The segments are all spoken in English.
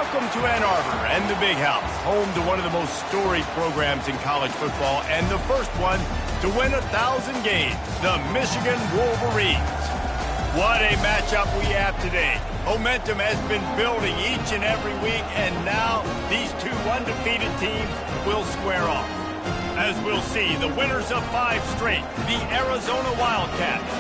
Welcome to Ann Arbor and the Big House, home to one of the most storied programs in college football and the first one to win 1,000 games, the Michigan Wolverines. What a matchup we have today. Momentum has been building each and every week, and now these two undefeated teams will square off. As we'll see, the winners of 5 straight, the Arizona Wildcats,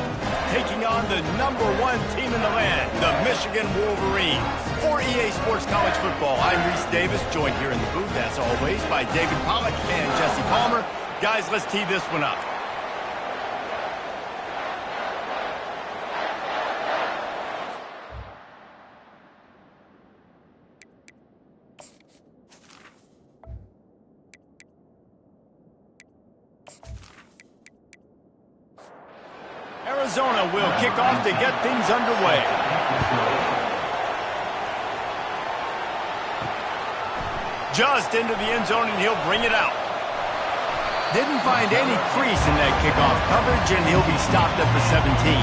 taking on the #1 team in the land, the Michigan Wolverines. For EA Sports College Football, I'm Reese Davis, joined here in the booth, as always, by David Pollack and Jesse Palmer. Guys, let's tee this one up. Arizona will kick off to get things underway. Just into the end zone, and he'll bring it out. Didn't find any crease in that kickoff coverage, and he'll be stopped at the 17.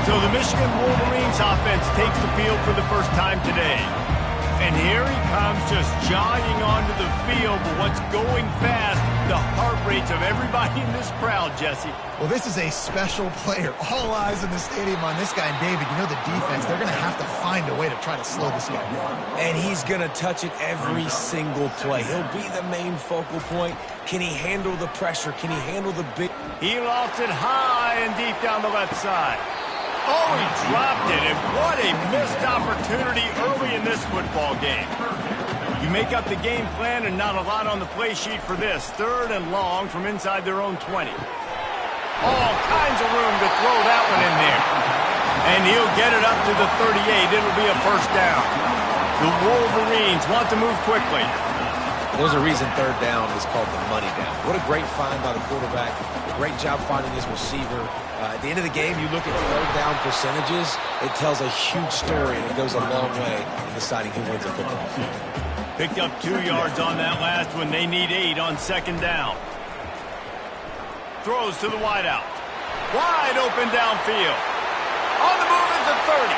So the Michigan Wolverines offense takes the field for the first time today. And here he comes, just jogging onto the field, but what's going fast, the heart rates of everybody in this crowd, Jesse. Well, this is a special player. All eyes in the stadium on this guy. And David, you know the defense, they're going to have to find a way to try to slow this guy down. And he's going to touch it every single play. He'll be the main focal point. Can he handle the pressure? Can he handle the big... He lofts it high and deep down the left side. Oh, he dropped it, and what a missed opportunity early in this football game. You make up the game plan and not a lot on the play sheet for this. 3rd and long from inside their own 20. All kinds of room to throw that one in there. And he'll get it up to the 38. It'll be a first down. The Wolverines want to move quickly. There's a reason 3rd down is called the money down. What a great find by the quarterback. Great job finding his receiver. At the end of the game, you look at 3rd down percentages, it tells a huge story, and it goes a long way in deciding who wins a football game. Picked up 2 yards on that last one. They need 8 on 2nd down. Throws to the wideout. Wide open downfield. On the move at the 30.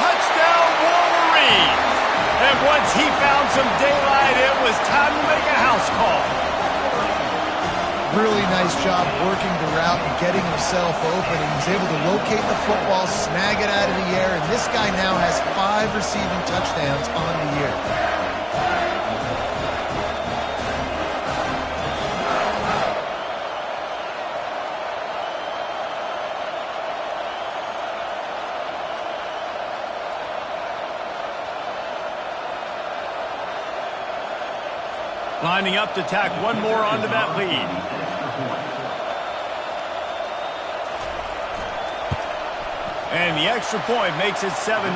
Touchdown Wolverines. And once he found some daylight, it was time to make a house call. Really nice job working the route and getting himself open. And he's able to locate the football, snag it out of the air, and this guy now has 5 receiving touchdowns on the year. Lining up to tack one more onto that lead. And the extra point makes it 7-0.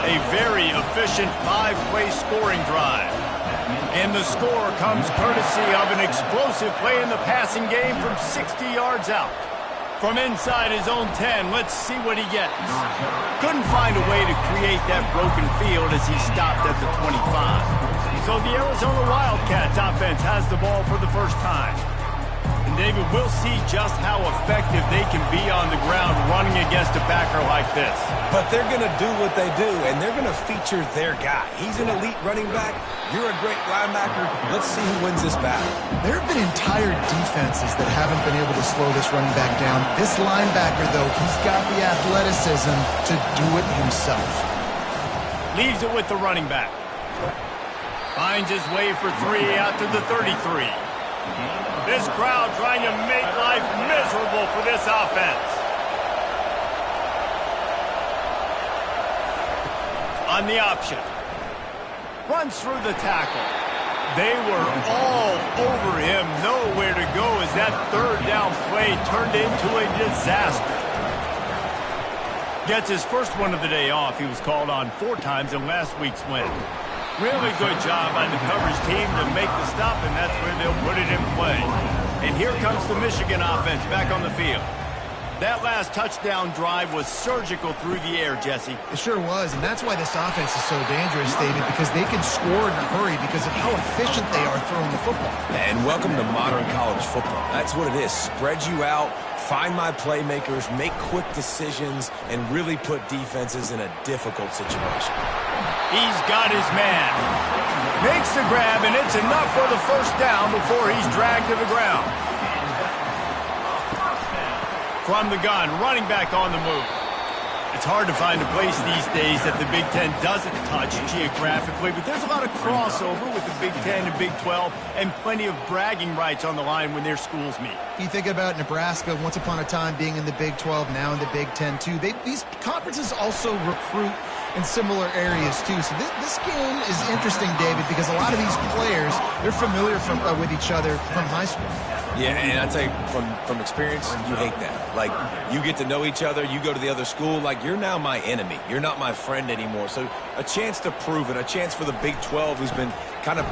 A very efficient 5-play scoring drive. And the score comes courtesy of an explosive play in the passing game from 60 yards out. From inside his own 10, let's see what he gets. Couldn't find a way to create that broken field as he stopped at the 25. So the Arizona Wildcats offense has the ball for the first time. And David, we'll see just how effective they can be on the ground running against a backer like this. But they're going to do what they do, and they're going to feature their guy. He's an elite running back. You're a great linebacker. Let's see who wins this battle. There have been entire defenses that haven't been able to slow this running back down. This linebacker, though, he's got the athleticism to do it himself. Leaves it with the running back. Finds his way for 3 out to the 33. This crowd trying to make life miserable for this offense. On the option. Runs through the tackle. They were all over him. Nowhere to go as that 3rd down play turned into a disaster. Gets his first one of the day off. He was called on 4 times in last week's win. Really good job by the coverage team to make the stop, and that's where they'll put it in play. And here comes the Michigan offense back on the field. That last touchdown drive was surgical through the air, Jesse. It sure was, and that's why this offense is so dangerous, David, because they can score in a hurry because of how efficient they are throwing the football. And welcome to modern college football. That's what it is. Spread you out, find my playmakers, make quick decisions, and really put defenses in a difficult situation. He's got his man. Makes the grab, and it's enough for the first down before he's dragged to the ground. From the gun, running back on the move. It's hard to find a place these days that the Big Ten doesn't touch geographically, but there's a lot of crossover with the Big Ten and Big 12 and plenty of bragging rights on the line when their schools meet. You think about Nebraska once upon a time being in the Big 12, now in the Big 10 too. These conferences also recruit in similar areas too. So this game is interesting, David, because a lot of these players, they're familiar with each other from high school. Yeah, and I tell you, from experience, you hate that. Like, you get to know each other, you go to the other school, like, you're now my enemy. You're not my friend anymore. So a chance to prove it, a chance for the Big 12, who's been kind of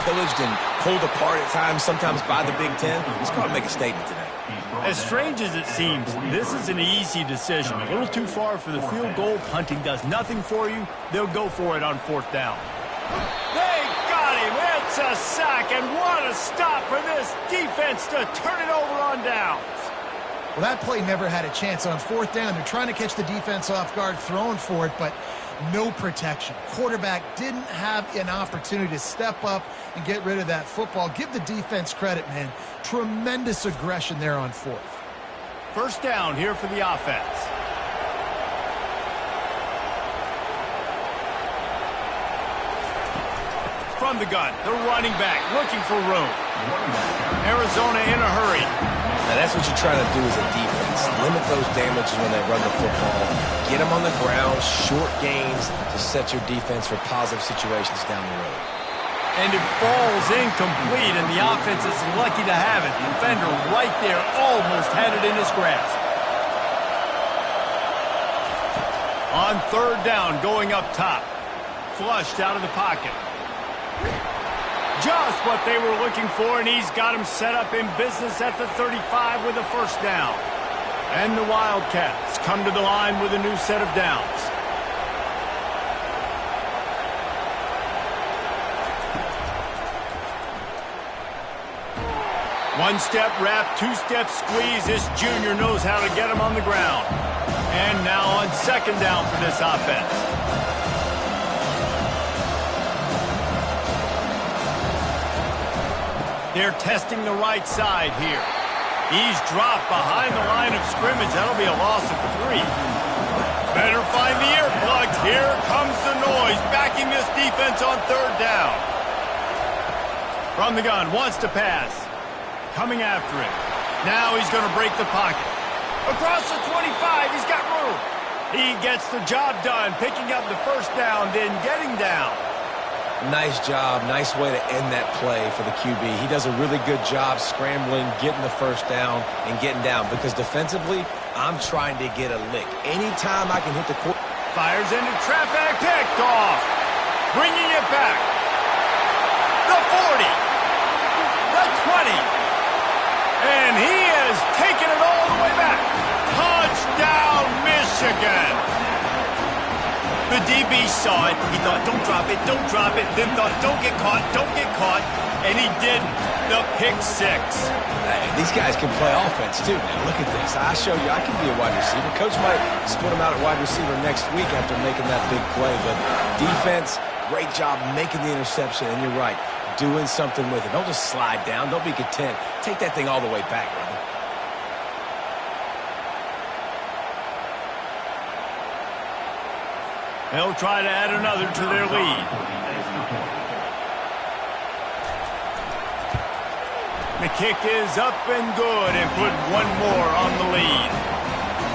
pillaged and pulled apart at times, sometimes by the Big 10. He's got to make a statement today. As strange as it seems, this is an easy decision. A little too far for the field goal. Punting does nothing for you. They'll go for it on fourth down. They got him. It's a sack, and what a stop for this defense to turn it over on downs. Well, that play never had a chance. On fourth down, they're trying to catch the defense off guard, throwing for it, but no protection. Quarterback didn't have an opportunity to step up and get rid of that football. Give the defense credit, man. Tremendous aggression there on fourth. First down here for the offense. From the gun, the running back looking for room. Arizona in a hurry. Now that's what you're trying to do as a defense. Limit those damages when they run the football. Get them on the ground, short gains to set your defense for positive situations down the road. And it falls incomplete, and the offense is lucky to have it. The defender right there almost had it in his grasp. On third down, going up top. Flushed out of the pocket. Just what they were looking for, and he's got him set up in business at the 35 with a first down. And the Wildcats come to the line with a new set of downs. One-step wrap, two-step squeeze. This junior knows how to get him on the ground. And now on second down for this offense. They're testing the right side here. He's dropped behind the line of scrimmage. That'll be a loss of 3. Better find the earplugs. Here comes the noise, backing this defense on third down. From the gun, wants to pass. Coming after him. Now he's going to break the pocket. Across the 25, he's got room. He gets the job done, picking up the first down, then getting down. Nice job, nice way to end that play for the QB. He does a really good job scrambling, getting the first down, and getting down. Because defensively, I'm trying to get a lick. Anytime I can hit the court. Fires into traffic, picked off. Bringing it back. The 40. The 20. And he has taken it all the way back. Touchdown, Michigan. The DB saw it. He thought, don't drop it, don't drop it. Then thought, don't get caught, don't get caught. And he did the pick 6. Hey, these guys can play offense, too, man. Look at this. I show you I can be a wide receiver. Coach might split him out at wide receiver next week after making that big play. But defense, great job making the interception. And you're right, doing something with it. Don't just slide down. Don't be content. Take that thing all the way back, brother. They'll try to add another to their lead. The kick is up and good and put one more on the lead.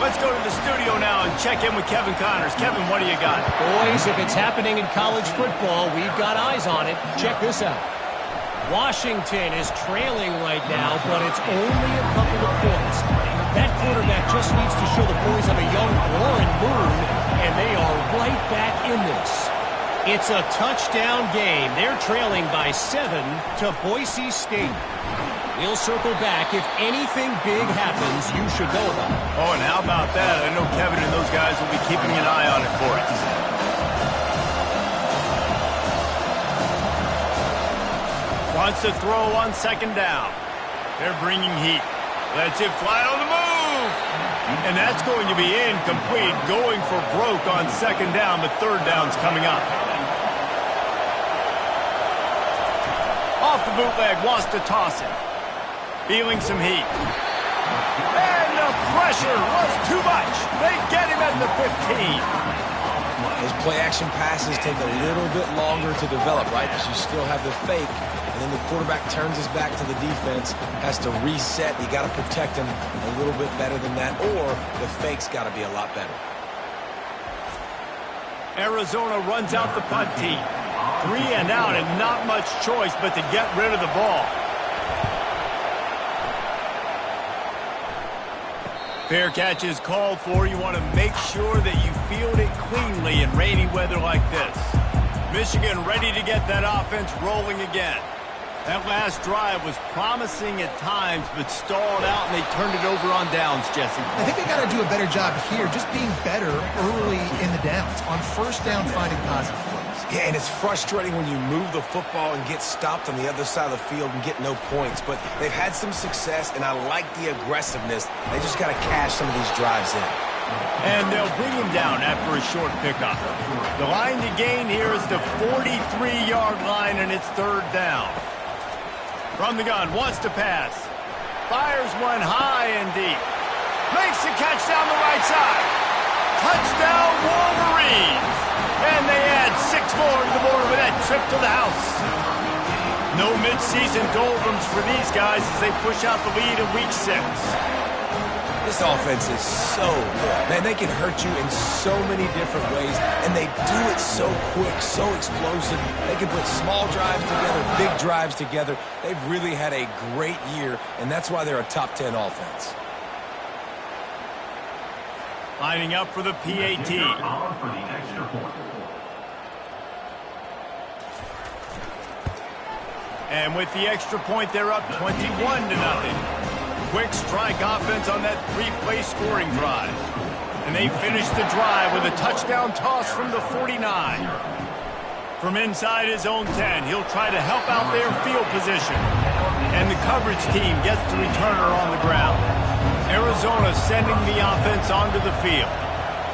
Let's go to the studio now and check in with Kevin Connors. Kevin, what do you got? Boys, if it's happening in college football, we've got eyes on it. Check this out. Washington is trailing right now, but it's only a couple of points. That quarterback just needs to show the boys of a young Warren Moon, and they are right back in this. It's a touchdown game. They're trailing by 7 to Boise State. We'll circle back. If anything big happens, you should know about it. Oh, and how about that? I know Kevin and those guys will be keeping an eye on it for us. Wants to throw on second down. They're bringing heat. Lets it fly on the move. And that's going to be incomplete. Going for broke on second down, but third down's coming up. the bootleg, wants to toss it. Feeling some heat. And the pressure was too much. They get him at the 15. Those play-action passes take a little bit longer to develop, right? Because you still have the fake, and then the quarterback turns his back to the defense, has to reset. You got to protect him a little bit better than that, or the fake's got to be a lot better. Arizona runs out the punt team. 3 and out, and not much choice but to get rid of the ball. Fair catch is called for. You want to make sure that you field it cleanly in rainy weather like this. Michigan ready to get that offense rolling again. That last drive was promising at times, but stalled out, and they turned it over on downs, Jesse. I think they got to do a better job here, just being better early in the downs. On first down, finding positive plays. Yeah, and it's frustrating when you move the football and get stopped on the other side of the field and get no points. But they've had some success, and I like the aggressiveness. They just got to cash some of these drives in. And they'll bring him down after a short pickup. The line to gain here is the 43-yard line, and it's third down. From the gun, wants to pass. Fires one high and deep. Makes the catch down the right side. Touchdown, Wolverines! And they add 6 more to the board with that trip to the house. No midseason doldrums for these guys as they push out the lead in Week 6. This offense is so good. Man, they can hurt you in so many different ways, and they do it so quick, so explosive. They can put small drives together, big drives together. They've really had a great year, and that's why they're a top 10 offense. Lining up for the PAT. And with the extra point, they're up 21-0. Quick strike offense on that 3-play scoring drive. And they finish the drive with a touchdown toss from the 49. From inside his own 10, he'll try to help out their field position. And the coverage team gets the returner on the ground. Arizona sending the offense onto the field.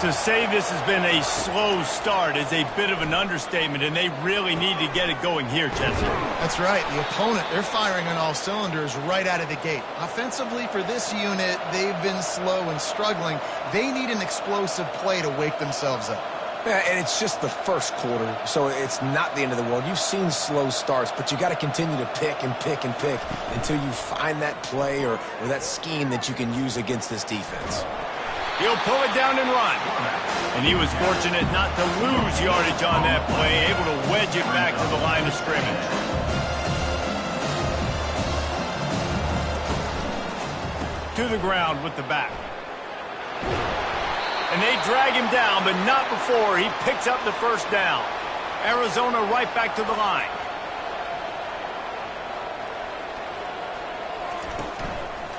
To say this has been a slow start is a bit of an understatement, and they really need to get it going here, Jesse. That's right. The opponent, they're firing on all cylinders right out of the gate. Offensively, for this unit, they've been slow and struggling. They need an explosive play to wake themselves up. Yeah, and it's just the first quarter, so it's not the end of the world. You've seen slow starts, but you got to continue to pick and pick and pick until you find that play or that scheme that you can use against this defense. He'll pull it down and run. And he was fortunate not to lose yardage on that play, able to wedge it back to the line of scrimmage. To the ground with the back. And they drag him down, but not before he picks up the first down. Arizona right back to the line.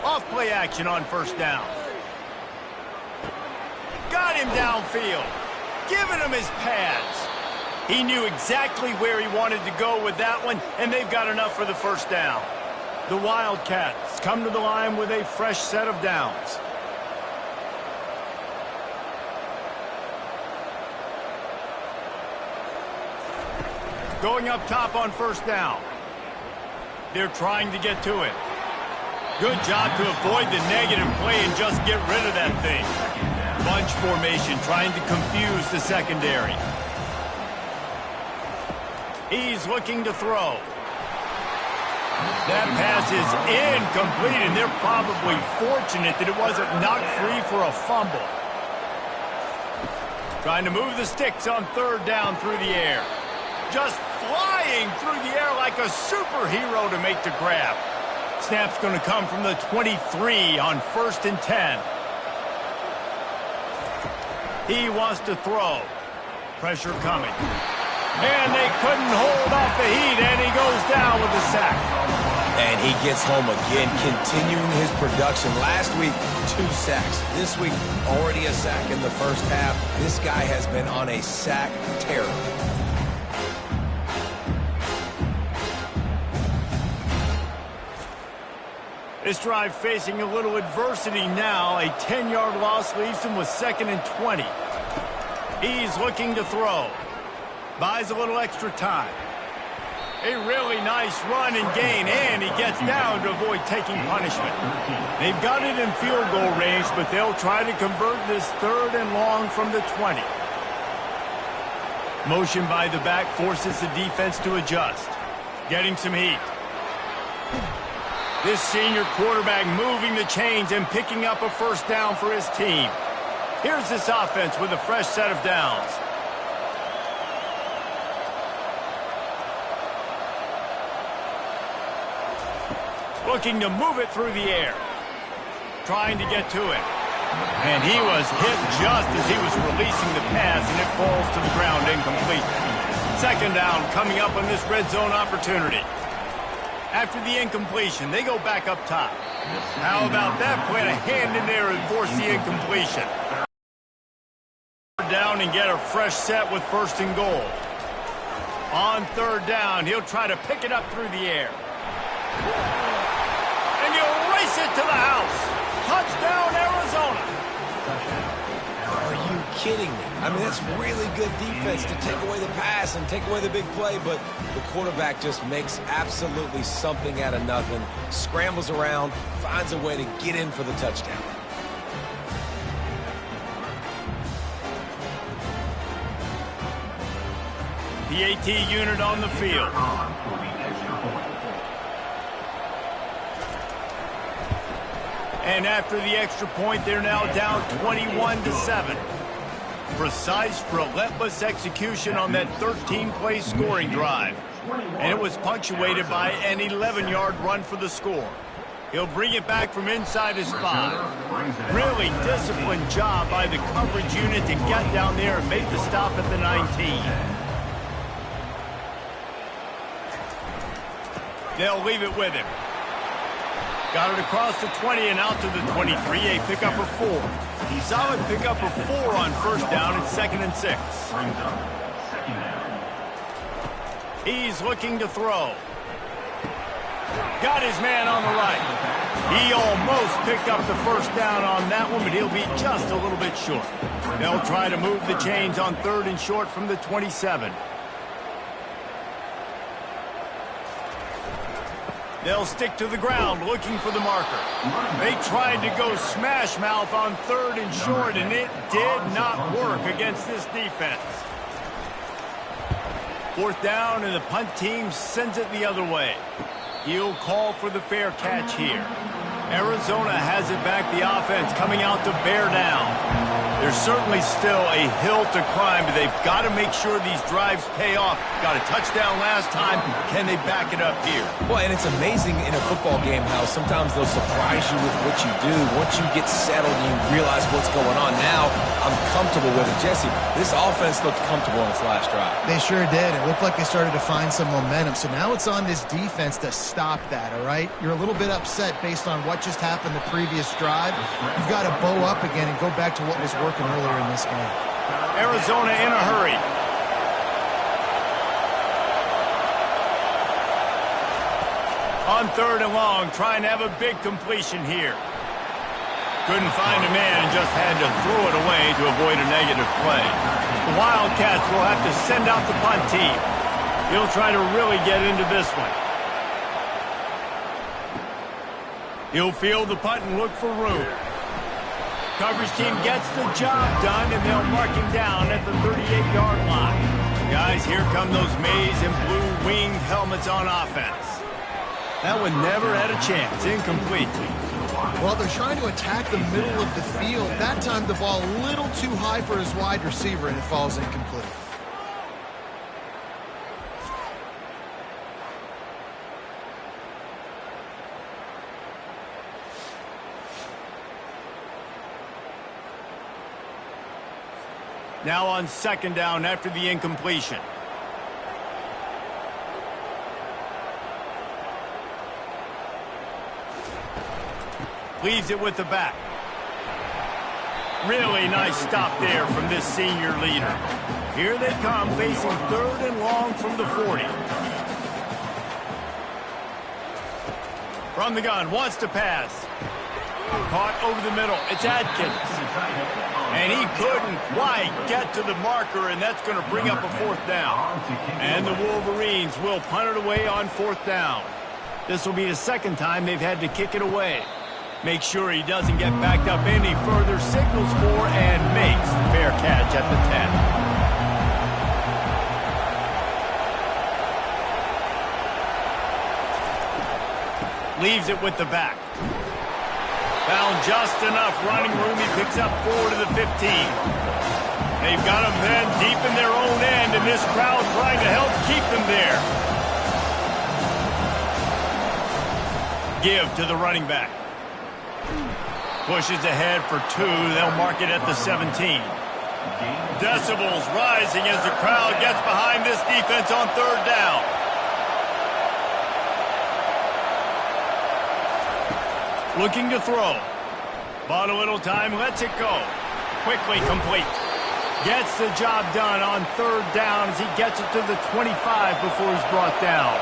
Off play action on first down. Got him downfield, giving him his pads. He knew exactly where he wanted to go with that one, and they've got enough for the first down. The Wildcats come to the line with a fresh set of downs. Going up top on first down. They're trying to get to it. Good job to avoid the negative play and just get rid of that thing. Bunch formation trying to confuse the secondary. He's looking to throw. That pass is incomplete, and they're probably fortunate that it wasn't knocked free for a fumble. Trying to move the sticks on third down through the air. Just flying through the air like a superhero to make the grab. Snap's going to come from the 23 on 1st and 10. He wants to throw. Pressure coming. And they couldn't hold off the heat, and he goes down with a sack. And he gets home again, continuing his production. Last week, 2 sacks. This week, already a sack in the first half. This guy has been on a sack tear. This drive facing a little adversity now. A 10-yard loss leaves him with 2nd and 20. He's looking to throw. Buys a little extra time. A really nice run and gain, and he gets down to avoid taking punishment. They've got it in field goal range, but they'll try to convert this 3rd and long from the 20. Motion by the back forces the defense to adjust. Getting some heat. This senior quarterback moving the chains and picking up a first down for his team. Here's this offense with a fresh set of downs. Looking to move it through the air. Trying to get to it. And he was hit just as he was releasing the pass, and it falls to the ground incomplete. 2nd down coming up on this red zone opportunity. After the incompletion, they go back up top. How about that? Put a hand in there and force the incompletion. Down and get a fresh set with 1st and goal. On 3rd down, he'll try to pick it up through the air. And he'll race it to the house. Touchdown, Arizona. Are you kidding me? I mean, that's really good defense to take away the pass and take away the big play, but the quarterback just makes absolutely something out of nothing, scrambles around, finds a way to get in for the touchdown. The AT unit on the field. And after the extra point, they're now down 21-7. Precise, relentless execution on that 13-play scoring drive. And it was punctuated by an 11-yard run for the score. He'll bring it back from inside his 5. Really disciplined job by the coverage unit to get down there and make the stop at the 19. They'll leave it with him. Got it across the 20 and out to the 23. A pickup of 4. Solid pickup of 4 on 1st down and 2nd and 6. He's looking to throw. Got his man on the right. He almost picked up the 1st down on that one, but he'll be just a little bit short. They'll try to move the chains on 3rd and short from the 27. They'll stick to the ground looking for the marker. They tried to go smash mouth on 3rd and short, and it did not work against this defense. 4th down, and the punt team sends it the other way. He'll call for the fair catch here. Arizona has it back, the offense coming out to bear down. There's certainly still a hill to climb, but they've got to make sure these drives pay off. Got a touchdown last time. Can they back it up here? Well, and it's amazing in a football game how sometimes they'll surprise you with what you do. Once you get settled and you realize what's going on, now I'm comfortable with it. Jesse, this offense looked comfortable in its last drive. They sure did. It looked like they started to find some momentum. So now it's on this defense to stop that, all right? You're a little bit upset based on what just happened the previous drive. You've got to bow up again and go back to what was working earlier in this game. Arizona in a hurry. On 3rd and long, trying to have a big completion here. Couldn't find a man and just had to throw it away to avoid a negative play. The Wildcats will have to send out the punt team. He'll try to really get into this one. He'll field the punt and look for room. Coverage team gets the job done, and they'll mark him down at the 38-yard line. Guys, here come those maize and blue winged helmets on offense. That one never had a chance. Incomplete. Well, they're trying to attack the middle of the field. That time, the ball a little too high for his wide receiver, and it falls incomplete. Now on 2nd down after the incompletion. Leaves it with the back. Really nice stop there from this senior leader. Here they come, facing 3rd and long from the 40. From the gun, wants to pass. Caught over the middle. It's Adkins. And he couldn't quite get to the marker, and that's going to bring up a 4th down. And the Wolverines will punt it away on 4th down. This will be the 2nd time they've had to kick it away. Make sure he doesn't get backed up any further, signals for, and makes the fair catch at the 10. Leaves it with the back. Found just enough running room. He picks up 4 to the 15. They've got them then deep in their own end, and this crowd trying to help keep them there. Give to the running back. Pushes ahead for 2. They'll mark it at the 17. Decibels rising as the crowd gets behind this defense on 3rd down. Looking to throw. Bought a little time, lets it go. Quickly complete. Gets the job done on 3rd down as he gets it to the 25 before he's brought down.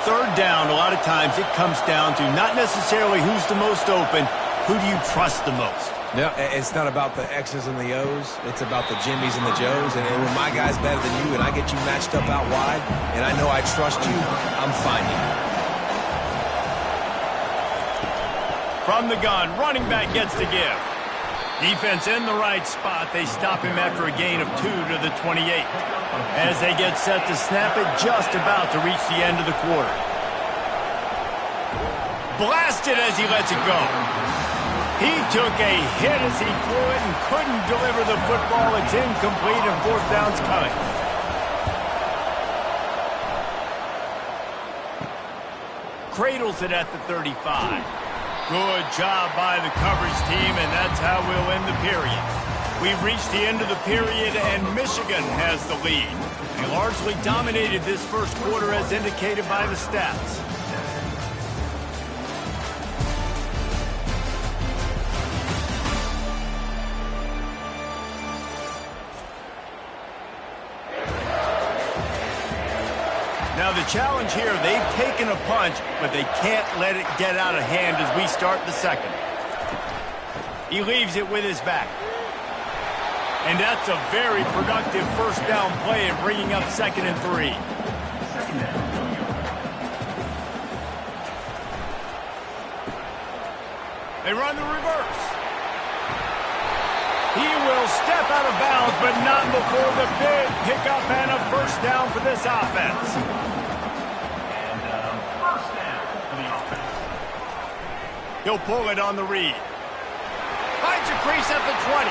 3rd down, a lot of times it comes down to not necessarily who's the most open, who do you trust the most? No, it's not about the X's and the O's. It's about the Jimmies and the Joes. And when my guy's better than you and I get you matched up out wide and I know I trust you, I'm finding you. From the gun, running back gets to give. Defense in the right spot. They stop him after a gain of 2 to the 28. As they get set to snap it, just about to reach the end of the quarter. Blasted as he lets it go. He took a hit as he threw it and couldn't deliver the football. It's incomplete and 4th down's coming. Cradles it at the 35. Good job by the coverage team, and that's how we'll end the period. We've reached the end of the period, and Michigan has the lead. They largely dominated this first quarter as indicated by the stats. Now the challenge here, they've taken a punch, but they can't let it get out of hand as we start the 2nd. He leaves it with his back. And that's a very productive 1st down play and bringing up 2nd and 3. They run the reverse. He will step out of bounds, but not before the big pickup and a 1st down for this offense. He'll pull it on the read. Finds a crease at the 20.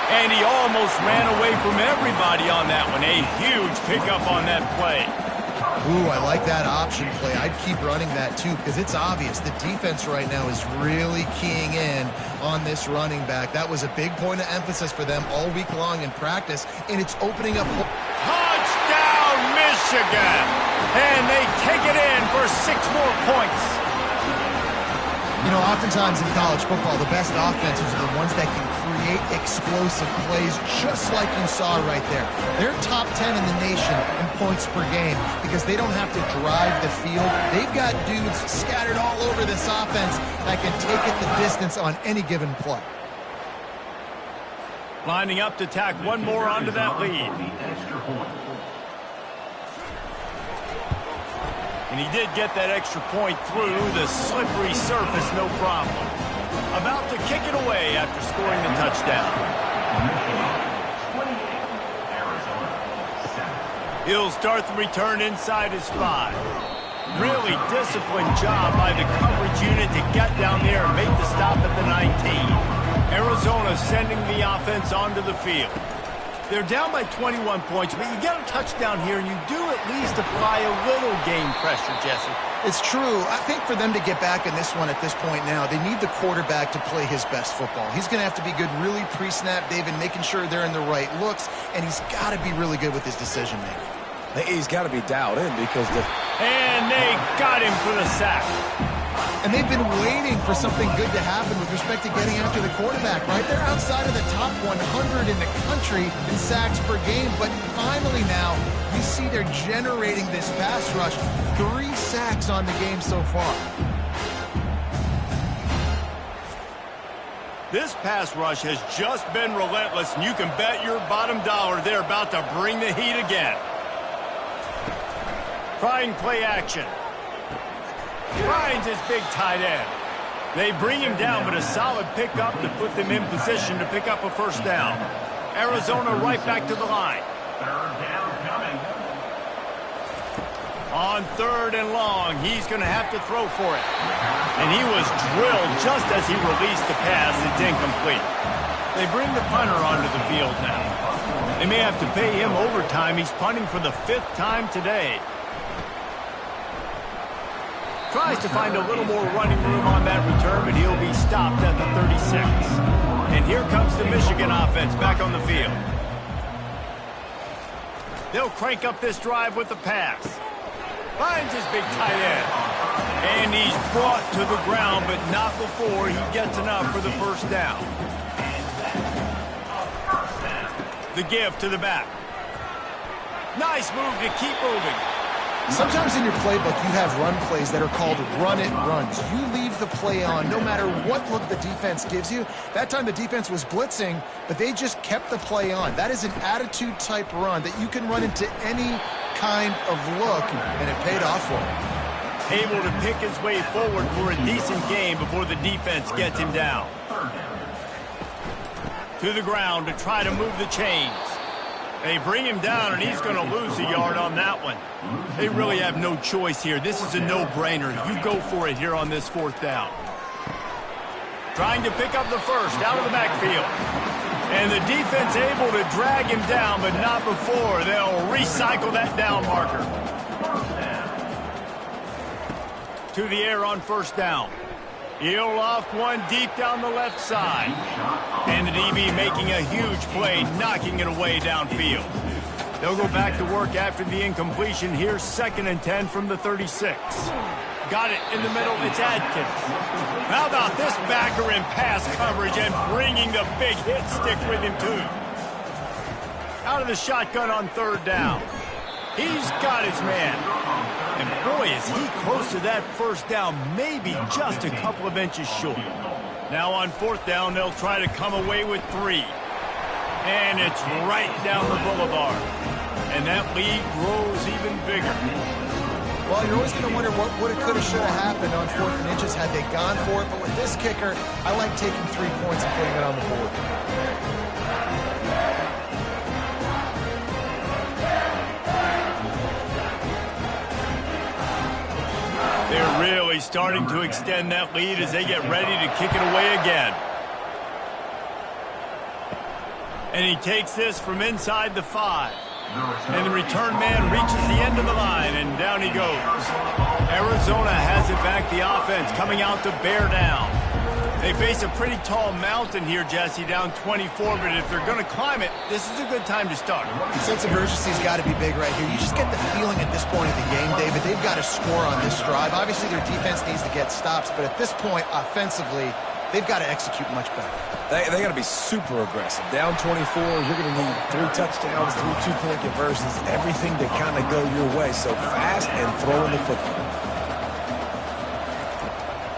And he almost ran away from everybody on that one. A huge pickup on that play. Ooh, I like that option play. I'd keep running that too because it's obvious the defense right now is really keying in on this running back. That was a big point of emphasis for them all week long in practice, and it's opening up. Touchdown, Michigan! And they take it in for 6 more points. You know, oftentimes in college football, the best offenses are the ones that can create explosive plays, just like you saw right there. They're top 10 in the nation in points per game because they don't have to drive the field. They've got dudes scattered all over this offense that can take it the distance on any given play. Lining up to tack one more onto that lead. And he did get that extra point through the slippery surface, no problem. About to kick it away after scoring the touchdown. He'll start the return inside his 5. Really disciplined job by the coverage unit to get down there and make the stop at the 19. Arizona sending the offense onto the field. They're down by 21 points, but you get a touchdown here, and you do at least apply a little game pressure, Jesse. It's true. I think for them to get back in this one at this point now, they need the quarterback to play his best football. He's going to have to be good really pre-snap, David, making sure they're in the right looks, and he's got to be really good with his decision-making. He's got to be dialed in because And they got him for the sack. And they've been waiting for something good to happen with respect to getting after the quarterback, right? They're outside of the top 100 in the country in sacks per game, but finally now you see they're generating this pass rush. 3 sacks on the game so far. This pass rush has just been relentless, and you can bet your bottom dollar they're about to bring the heat again. Trying play action. Finds his big tight end. They bring him down, but a solid pickup to put them in position to pick up a first down. Arizona right back to the line. Third down coming. On 3rd and long, he's going to have to throw for it. And he was drilled just as he released the pass. It's incomplete. They bring the punter onto the field now. They may have to pay him overtime. He's punting for the 5th time today. Tries to find a little more running room on that return, but he'll be stopped at the 36. And here comes the Michigan offense back on the field. They'll crank up this drive with the pass. Finds his big tight end. And he's brought to the ground, but not before he gets enough for the first down. The give to the back. Nice move to keep moving. Sometimes in your playbook, you have run plays that are called run-it runs. You leave the play on no matter what look the defense gives you. That time the defense was blitzing, but they just kept the play on. That is an attitude-type run that you can run into any kind of look, and it paid off for him. Able to pick his way forward for a decent game before the defense gets him down. To the ground to try to move the chains. They bring him down, and he's going to lose a yard on that one. They really have no choice here. This is a no-brainer. You go for it here on this 4th down. Trying to pick up the first out of the backfield. And the defense able to drag him down, but not before. They'll recycle that down marker. To the air on 1st down. He'll loft one deep down the left side. And the DB making a huge play, knocking it away downfield. They'll go back to work after the incompletion. Here's 2nd and 10 from the 36. Got it in the middle. It's Adkins. How about this backer in pass coverage and bringing the big hit stick with him, too. Out of the shotgun on 3rd down. He's got his man. And boy, is he close to that first down, maybe just a couple of inches short. Now on 4th down, they'll try to come away with 3. And it's right down the boulevard. And that lead grows even bigger. Well, you're always going to wonder what would have, could have, should have happened on 4th and inches had they gone for it. But with this kicker, I like taking 3 points and putting it on the board. They're really starting to extend that lead as they get ready to kick it away again. And he takes this from inside the 5. And the return man reaches the end of the line, and down he goes. Arizona has it back, the offense coming out to bear down. They face a pretty tall mountain here, Jesse, down 24, but if they're going to climb it, this is a good time to start. The sense of urgency's got to be big right here. You just get the feeling at this point of the game, David, they've got to score on this drive. Obviously, their defense needs to get stops, but at this point, offensively, they've got to execute much better. They got to be super aggressive. Down 24, you're going to need 3 touchdowns, 3 two-point conversions, everything to kind of go your way. So fast and throwing the football.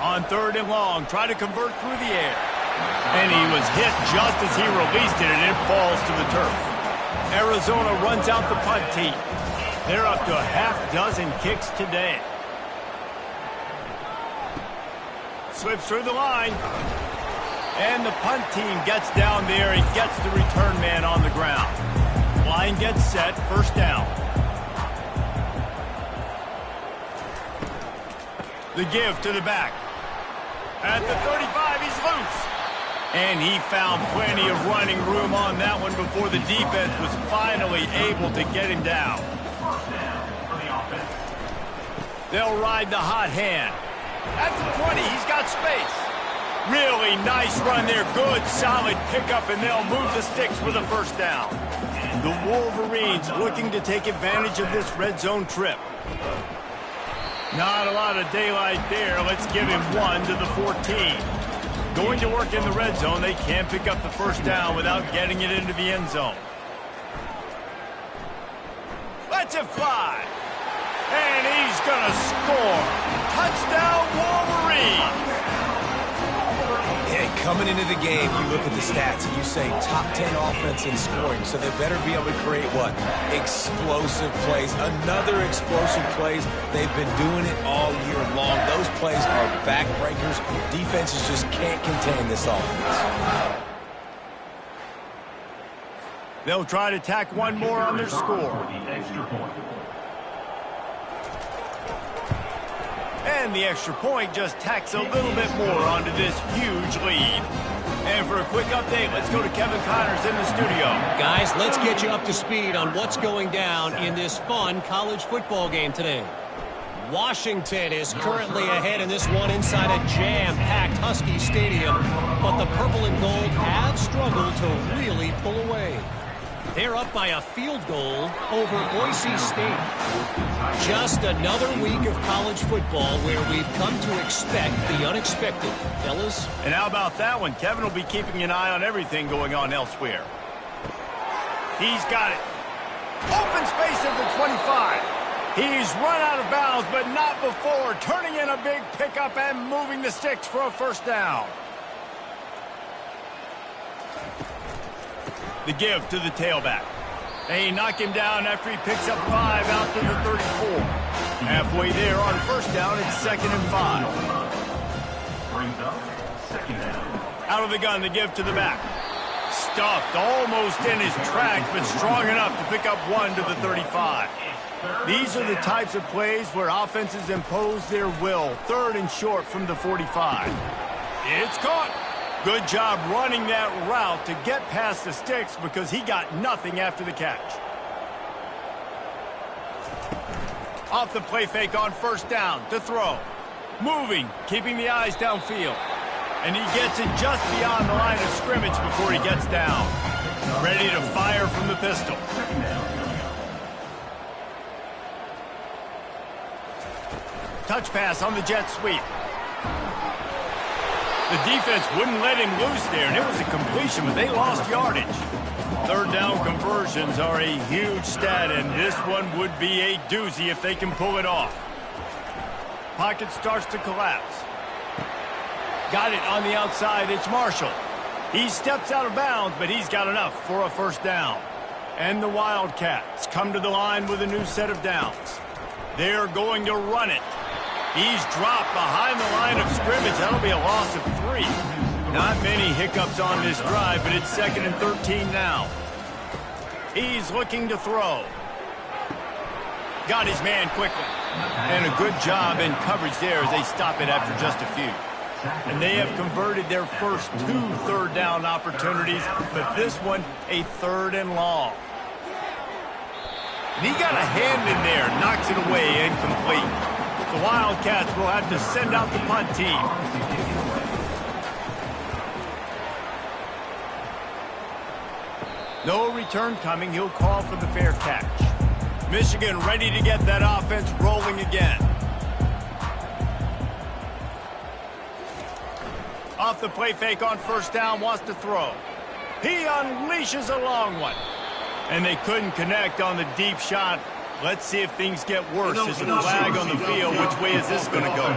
On 3rd and long, try to convert through the air. And he was hit just as he released it, and it falls to the turf. Arizona runs out the punt team. They're up to a half-dozen kicks today. Slips through the line. And the punt team gets down there and gets the return man on the ground. Line gets set, 1st down. The give to the back. At the 35, he's loose. And he found plenty of running room on that one before the defense was finally able to get him down. They'll ride the hot hand. At the 20, he's got space. Really nice run there. Good, solid pickup, and they'll move the sticks for the 1st down. The Wolverines looking to take advantage of this red zone trip. Not a lot of daylight there. Let's give him 1 to the 14. Going to work in the red zone. They can't pick up the 1st down without getting it into the end zone. Lets it fly. And he's going to score. Touchdown, Wolverines. Yeah, Coming into the game, you look at the stats and you say top 10 offense in scoring, so they better be able to create what? Explosive plays. Another explosive plays. They've been doing it all year long. Those plays are backbreakers. Defenses just can't contain this offense. They'll try to tack one more on their score. And the extra point just tacks a little bit more onto this huge lead. And for a quick update, let's go to Kevin Connors in the studio. Guys, let's get you up to speed on what's going down in this fun college football game today. Washington is currently ahead in this one inside a jam-packed Husky Stadium, but the purple and gold have struggled to really pull away. They're up by a field goal over Boise State. Just another week of college football where we've come to expect the unexpected. Fellas? And how about that one? Kevin will be keeping an eye on everything going on elsewhere. He's got it. Open space at the 25. He's run out of bounds, but not before turning in a big pickup and moving the sticks for a first down. The give to the tailback. They knock him down after he picks up 5 out to the 34. Halfway there on first down, it's 2nd and 5. Brings up 2nd down. Out of the gun, the give to the back. Stuffed almost in his tracks, but strong enough to pick up 1 to the 35. These are the types of plays where offenses impose their will. 3rd and short from the 45. It's caught. Good job running that route to get past the sticks because he got nothing after the catch. Off the play fake on first down to throw. Moving, keeping the eyes downfield. And he gets it just beyond the line of scrimmage before he gets down. Ready to fire from the pistol. Touch pass on the jet sweep. The defense wouldn't let him loose there, and it was a completion, but they lost yardage. 3rd down conversions are a huge stat, and this one would be a doozy if they can pull it off. Pocket starts to collapse. Got it on the outside. It's Marshall. He steps out of bounds, but he's got enough for a first down. And the Wildcats come to the line with a new set of downs. They're going to run it. He's dropped behind the line of scrimmage. That'll be a loss of 3. Not many hiccups on this drive, but it's 2nd and 13 now. He's looking to throw. Got his man quickly. And a good job in coverage there as they stop it after just a few. And they have converted their first 2 third down opportunities, but this one a 3rd and long. And he got a hand in there, knocks it away, incomplete. The Wildcats will have to send out the punt team. No return coming. He'll call for the fair catch. Michigan ready to get that offense rolling again. Off the play fake on first down, wants to throw. He unleashes a long one. And they couldn't connect on the deep shot. Let's see if things get worse. There's a flag on the field. Which way is this going to go?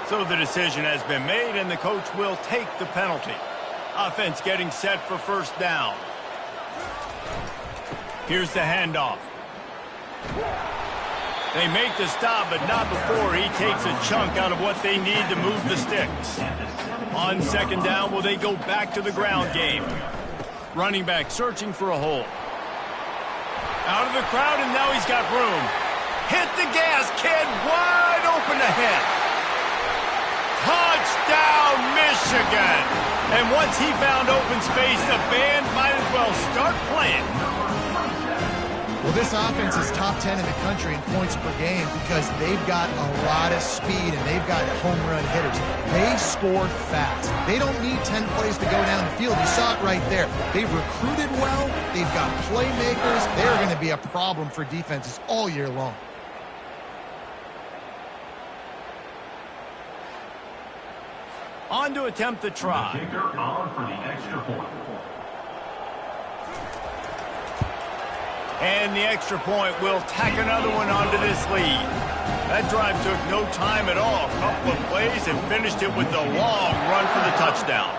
So the decision has been made, and the coach will take the penalty. Offense getting set for first down. Here's the handoff. They make the stop, but not before he takes a chunk out of what they need to move the sticks. On second down, will they go back to the ground game? Running back searching for a hole. Out of the crowd, and now he's got room. Hit the gas, kid. Wide open ahead. Touchdown, Michigan. And once he found open space, the band might as well start playing. Well, this offense is top 10 in the country in points per game because they've got a lot of speed and they've got home run hitters. They score fast. They don't need 10 plays to go down the field. You saw it right there. They've recruited well. They've got playmakers. They're going to be a problem for defenses all year long. On to attempt the try. The kicker on for the extra point. And the extra point will tack another one onto this lead. That drive took no time at all. A couple of plays and finished it with the long run for the touchdown.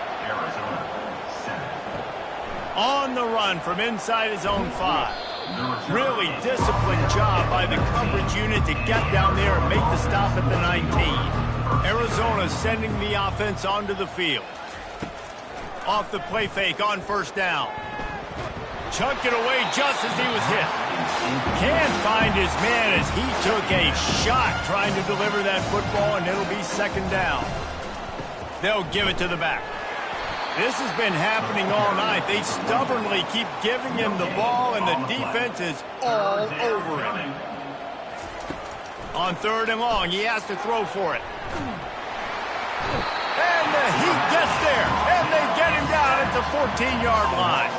On the run from inside his own 5. Really disciplined job by the coverage unit to get down there and make the stop at the 19. Arizona sending the offense onto the field. Off the play fake on first down. Chucked it away just as he was hit. Can't find his man as he took a shot trying to deliver that football, and it'll be second down. They'll give it to the back. This has been happening all night. They stubbornly keep giving him the ball, and the defense is all over it. On third and long, he has to throw for it. And the Heat gets there, and they get him down at the 14-yard line.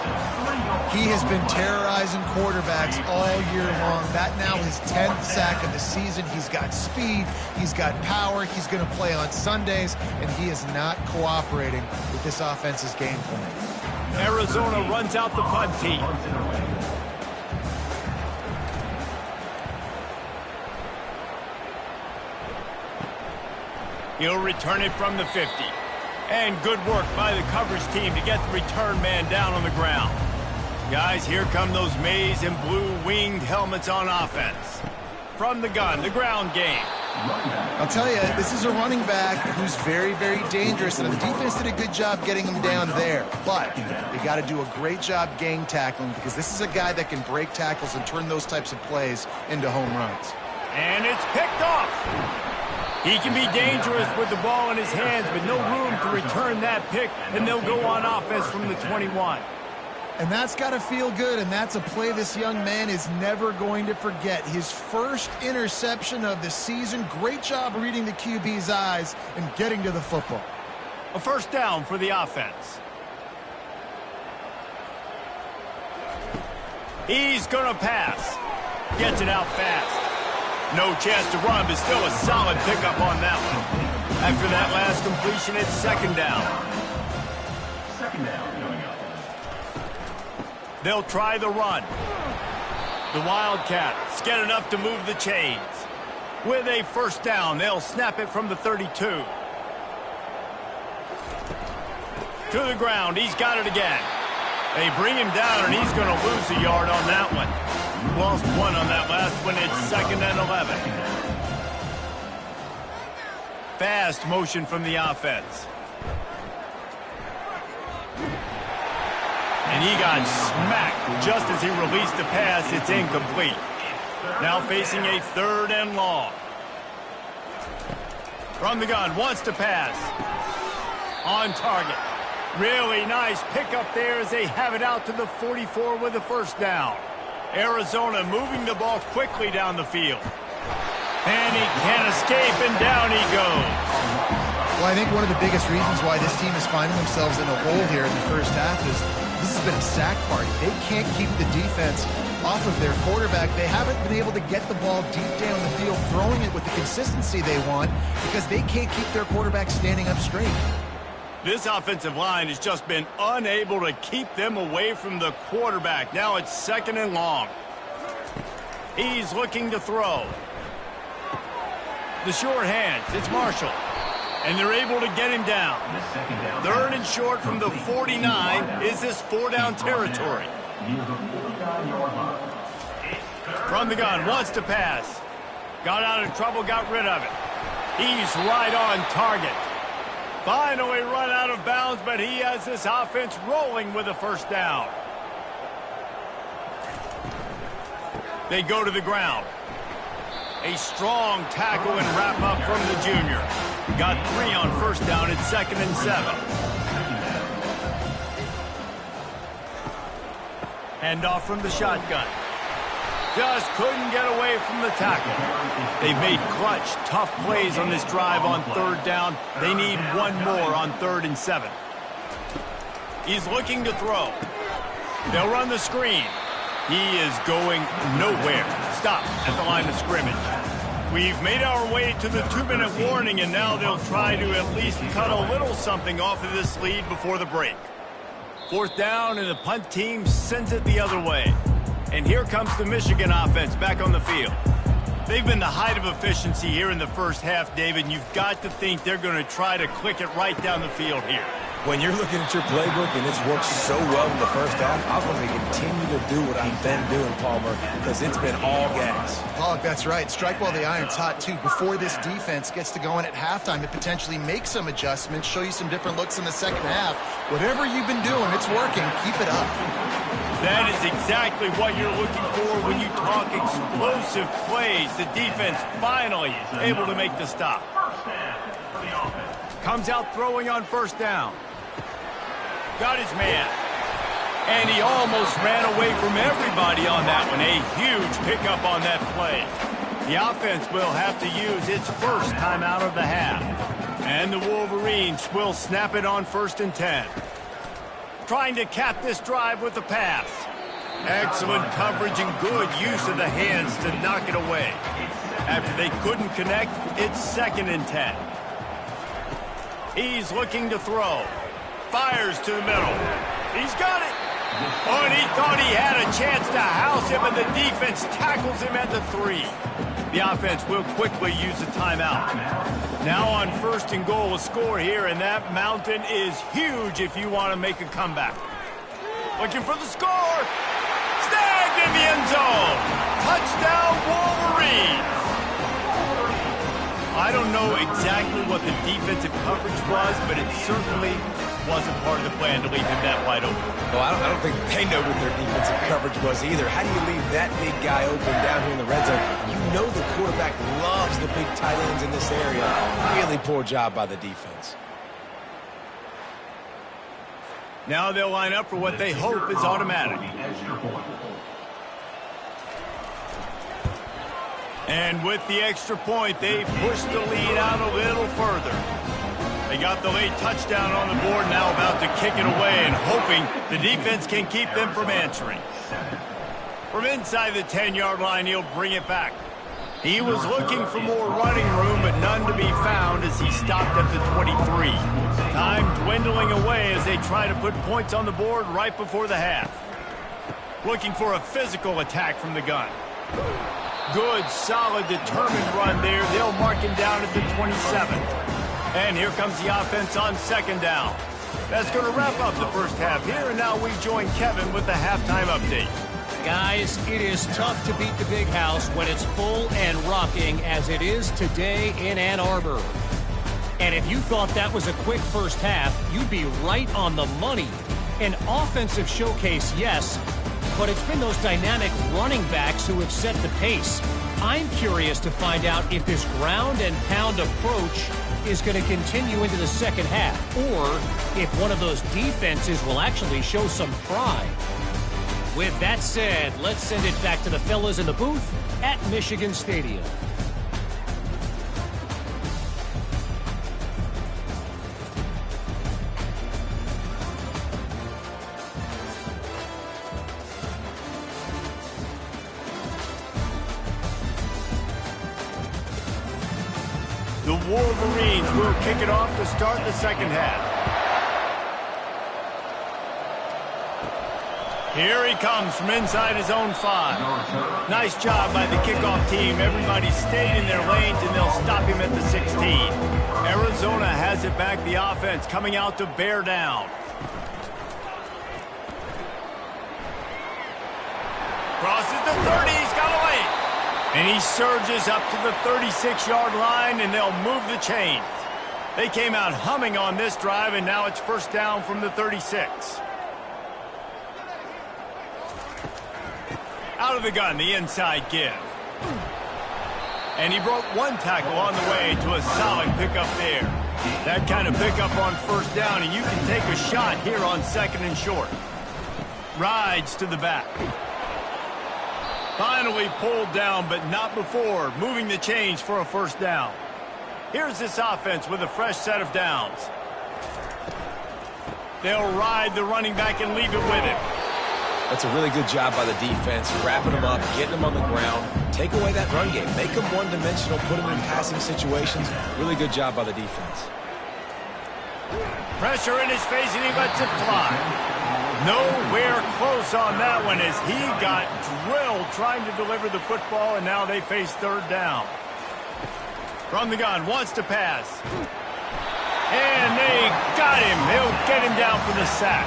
He has been terrorizing quarterbacks all year long. That now his 10th sack of the season. He's got speed. He's got power. He's going to play on Sundays, and he is not cooperating with this offense's game plan. Arizona runs out the punt team. He'll return it from the 50. And good work by the coverage team to get the return man down on the ground. Guys, here come those maize and blue winged helmets on offense. From the gun, the ground game. I'll tell you, this is a running back who's very, very dangerous, and the defense did a good job getting him down there. But you got to do a great job gang tackling, because this is a guy that can break tackles and turn those types of plays into home runs. And it's picked off. He can be dangerous with the ball in his hands, but no room to return that pick, and they'll go on offense from the 21. And that's got to feel good, and that's a play this young man is never going to forget. His first interception of the season. Great job reading the QB's eyes and getting to the football. A first down for the offense. He's going to pass. Gets it out fast. No chance to run, but still a solid pickup on that one. After that last completion, it's second down. Second down coming up. They'll try the run. The Wildcats get enough to move the chains. With a first down, they'll snap it from the 32. To the ground, he's got it again. They bring him down, and he's going to lose a yard on that one. Lost one on that last one. It's second and 11. Fast motion from the offense. And he got smacked just as he released the pass. It's incomplete. Now facing a third and long. From the gun, wants to pass. On target. Really nice pickup there as they have it out to the 44 with a first down. Arizona moving the ball quickly down the field. And he can't escape, and down he goes. Well, I think one of the biggest reasons why this team is finding themselves in a hole here in the first half is this has been a sack party. They can't keep the defense off of their quarterback. They haven't been able to get the ball deep down the field, throwing it with the consistency they want, because they can't keep their quarterback standing up straight. This offensive line has just been unable to keep them away from the quarterback. Now it's second and long. He's looking to throw. The short hands, it's Marshall. And they're able to get him down. Third and short from the 49. Is this four-down territory? From the gun, wants to pass. Got out of trouble, got rid of it. He's right on target. Finally run out of bounds, but he has this offense rolling with a first down. They go to the ground. A strong tackle and wrap up from the junior. Got 3 on first down. It's second and 7. Handoff from the shotgun. Just couldn't get away from the tackle. They've made clutch, tough plays on this drive on third down. They need one more on third and 7. He's looking to throw. They'll run the screen. He is going nowhere. Stop at the line of scrimmage. We've made our way to the 2-minute warning, and now they'll try to at least cut a little something off of this lead before the break. Fourth down, and the punt team sends it the other way. And here comes the Michigan offense back on the field. They've been the height of efficiency here in the first half, David, and you've got to think they're going to try to click it right down the field here. When you're looking at your playbook and it's worked so well in the first half, I'm going to continue to do what I've been doing, Palmer, because it's been all gas. Oh, that's right. Strike while the iron's hot, too. Before this defense gets to going at halftime to potentially make some adjustments, show you some different looks in the second half. Whatever you've been doing, it's working. Keep it up. That is exactly what you're looking for when you talk explosive plays. The defense finally able to make the stop. Comes out throwing on first down. Got his man. And he almost ran away from everybody on that one. A huge pickup on that play. The offense will have to use its first timeout of the half. And the Wolverines will snap it on 1st and 10. Trying to cap this drive with the pass. Excellent coverage and good use of the hands to knock it away. After they couldn't connect, it's 2nd and 10. He's looking to throw. Fires to the middle. He's got it. Oh, and he thought he had a chance to house him, and the defense tackles him at the 3. The offense will quickly use a timeout. Now on 1st and goal, a score here, and that mountain is huge if you want to make a comeback. Looking for the score. Snagged in the end zone. Touchdown, Wolverines. I don't know exactly what the defensive coverage was, but it certainly wasn't part of the plan to leave him that wide open. Well, I don't think they know what their defensive coverage was either. How do you leave that big guy open down here in the red zone? You know the quarterback loves the big tight ends in this area. Really poor job by the defense. Now they'll line up for what they hope is automatic. And with the extra point, they push the lead out a little further. They got the late touchdown on the board, now about to kick it away and hoping the defense can keep them from answering. From inside the 10-yard line, he'll bring it back. He was looking for more running room, but none to be found as he stopped at the 23. Time dwindling away as they try to put points on the board right before the half. Looking for a physical attack from the gun. Good, solid, determined run there. They'll mark him down at the 27. And here comes the offense on 2nd down. That's going to wrap up the first half here, and now we join Kevin with the halftime update. Guys, it is tough to beat the Big House when it's full and rocking as it is today in Ann Arbor. And if you thought that was a quick first half, you'd be right on the money. An offensive showcase, yes, but it's been those dynamic running backs who have set the pace. I'm curious to find out if this ground and pound approach is going to continue into the second half, or if one of those defenses will actually show some pride. With that said, let's send it back to the fellas in the booth at Michigan Stadium. The Wolverines will kick it off to start the second half. Here he comes from inside his own 5. Nice job by the kickoff team. Everybody stayed in their lanes, and they'll stop him at the 16. Arizona has it back, the offense coming out to bear down. Crosses the 30, he's got away. And he surges up to the 36-yard line, and they'll move the chains. They came out humming on this drive, and now it's 1st down from the 36. Out of the gun, the inside give. And he broke one tackle on the way to a solid pickup there. That kind of pickup on 1st down, and you can take a shot here on 2nd and short. Rides to the back. Finally pulled down, but not before moving the chains for a 1st down. Here's this offense with a fresh set of downs. They'll ride the running back and leave it with him. That's a really good job by the defense, wrapping them up, getting them on the ground. Take away that run game. Make them one-dimensional, put them in passing situations. Really good job by the defense. Pressure in his face, and he lets it fly. Nowhere close on that one as he got drilled trying to deliver the football, and now they face third down. From the gun, wants to pass. And they got him. He'll get him down for the sack.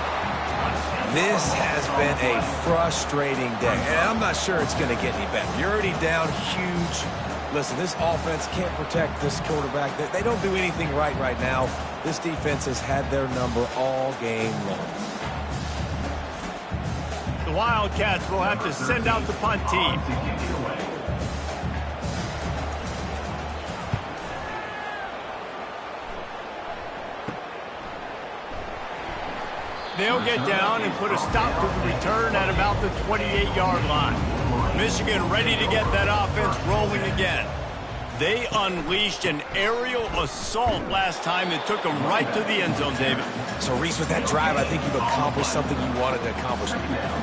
This has been a frustrating day, and I'm not sure it's going to get any better. You're already down huge. Listen, this offense can't protect this quarterback. They don't do anything right now. This defense has had their number all game long. The Wildcats will have to send out the punt team. They'll get down and put a stop to the return at about the 28-yard line. Michigan ready to get that offense rolling again. They unleashed an aerial assault last time that took them right to the end zone, David. So, Reese, with that drive, I think you've accomplished something you wanted to accomplish.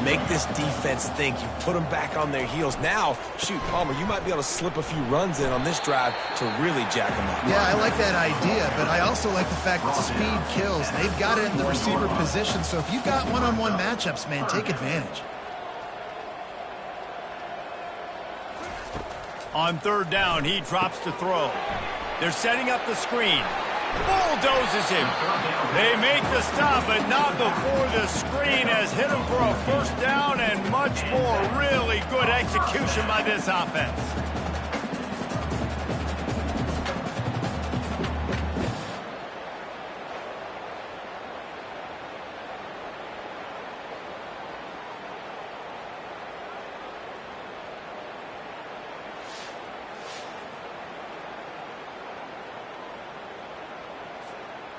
Make this defense think. You put them back on their heels. Now, shoot, Palmer, you might be able to slip a few runs in on this drive to really jack them up. Yeah, I like that idea, but I also like the fact that speed kills. They've got it in the receiver position, so if you've got one-on-one matchups, man, take advantage. On third down, he drops to throw. They're setting up the screen. Bulldozes him. They make the stop, but not before the screen has hit him for a first down and much more. Really good execution by this offense.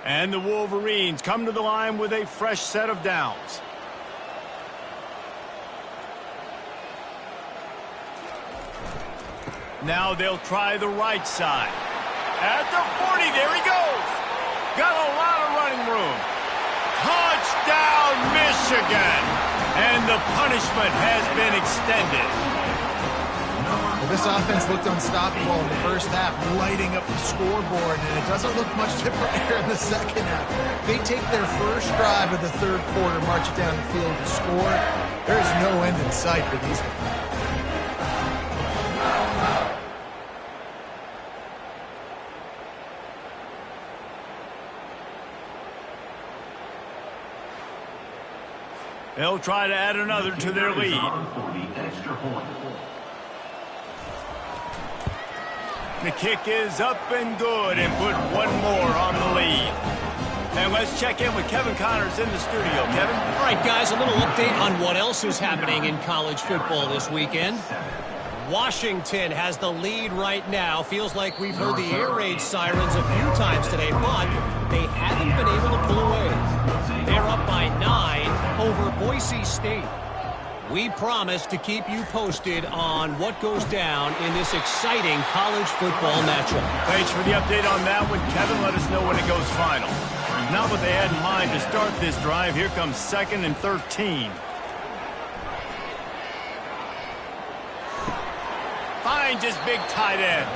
And the Wolverines come to the line with a fresh set of downs. Now they'll try the right side. At the 40, there he goes. Got a lot of running room. Touchdown, Michigan. And the punishment has been extended. Well, this offense looked unstoppable in the first half, lighting up the scoreboard, and it doesn't look much different here in the second half. They take their first drive of the third quarter, march it down the field and score. There is no end in sight for these guys. They'll try to add another to their lead. The kick is up and good and put one more on the lead. And let's check in with Kevin Connors in the studio. Kevin? All right, guys, a little update on what else is happening in college football this weekend. Washington has the lead right now. Feels like we've heard the air raid sirens a few times today, but they haven't been able to pull away. They're up by 9 over Boise State. We promise to keep you posted on what goes down in this exciting college football matchup. Thanks for the update on that one, Kevin. Let us know when it goes final. Not what they had in mind to start this drive. Here comes 2nd and 13. Finds his big tight end.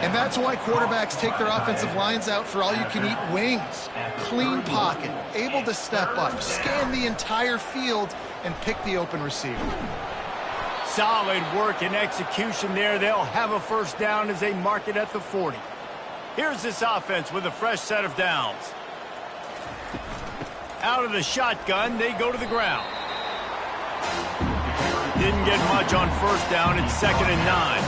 And that's why quarterbacks take their offensive lines out for all-you-can-eat wings. Clean pocket, able to step up, scan the entire field, and pick the open receiver. Solid work and execution there. They'll have a first down as they mark it at the 40. Here's this offense with a fresh set of downs. Out of the shotgun, they go to the ground. Didn't get much on first down. It's 2nd and 9.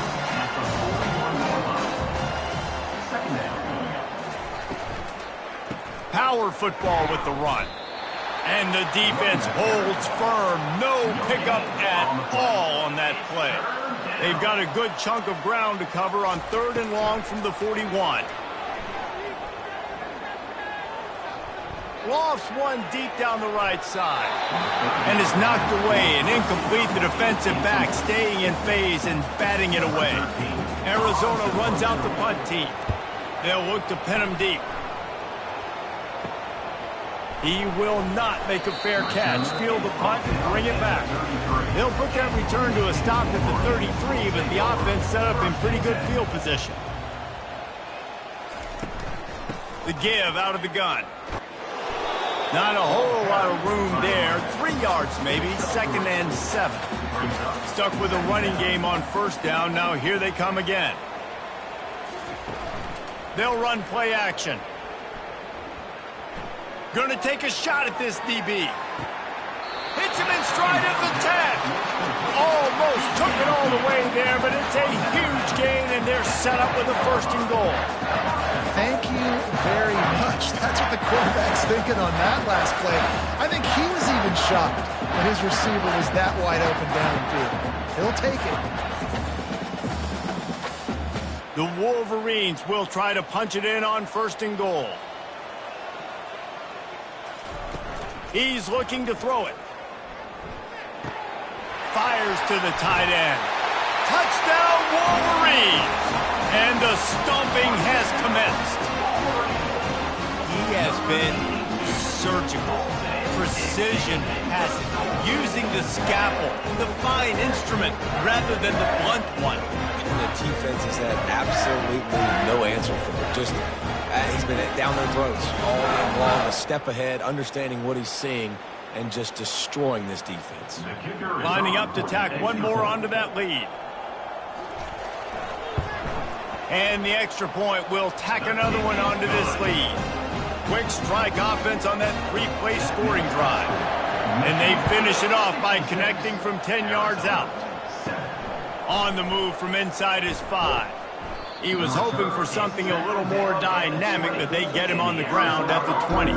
Power football with the run. And the defense holds firm. No pickup at all on that play. They've got a good chunk of ground to cover on 3rd and long from the 41. Lofts one deep down the right side. And is knocked away and incomplete. The defensive back staying in phase and batting it away. Arizona runs out the punt team. They'll look to pin him deep. He will not make a fair catch. Field the punt and bring it back. They'll put that return to a stop at the 33, but the offense set up in pretty good field position. The give out of the gun. Not a whole lot of room there. 3 yards maybe, 2nd and 7. Stuck with a running game on 1st down. Now here they come again. They'll run play action. Going to take a shot at this DB. Hits him in stride at the 10. Almost took it all the way there, but it's a huge gain, and they're set up with a 1st and goal. Thank you very much. That's what the quarterback's thinking on that last play. I think he was even shocked that his receiver was that wide open downfield. He'll take it. The Wolverines will try to punch it in on 1st and goal. He's looking to throw it. Fires to the tight end. Touchdown, Wolverines! And the stomping has commenced. He has been surgical, precision passing, using the scalpel, the fine instrument, rather than the blunt one. And the defense has had absolutely no answer for him. Just, he's been down their throats all game long, a step ahead, understanding what he's seeing, and just destroying this defense. Lining up to tack one more onto that lead. And the extra point will tack another one onto this lead. Quick strike offense on that 3-play scoring drive. And they finish it off by connecting from 10 yards out. On the move from inside his 5. He was hoping for something a little more dynamic, but they get him on the ground at the 20.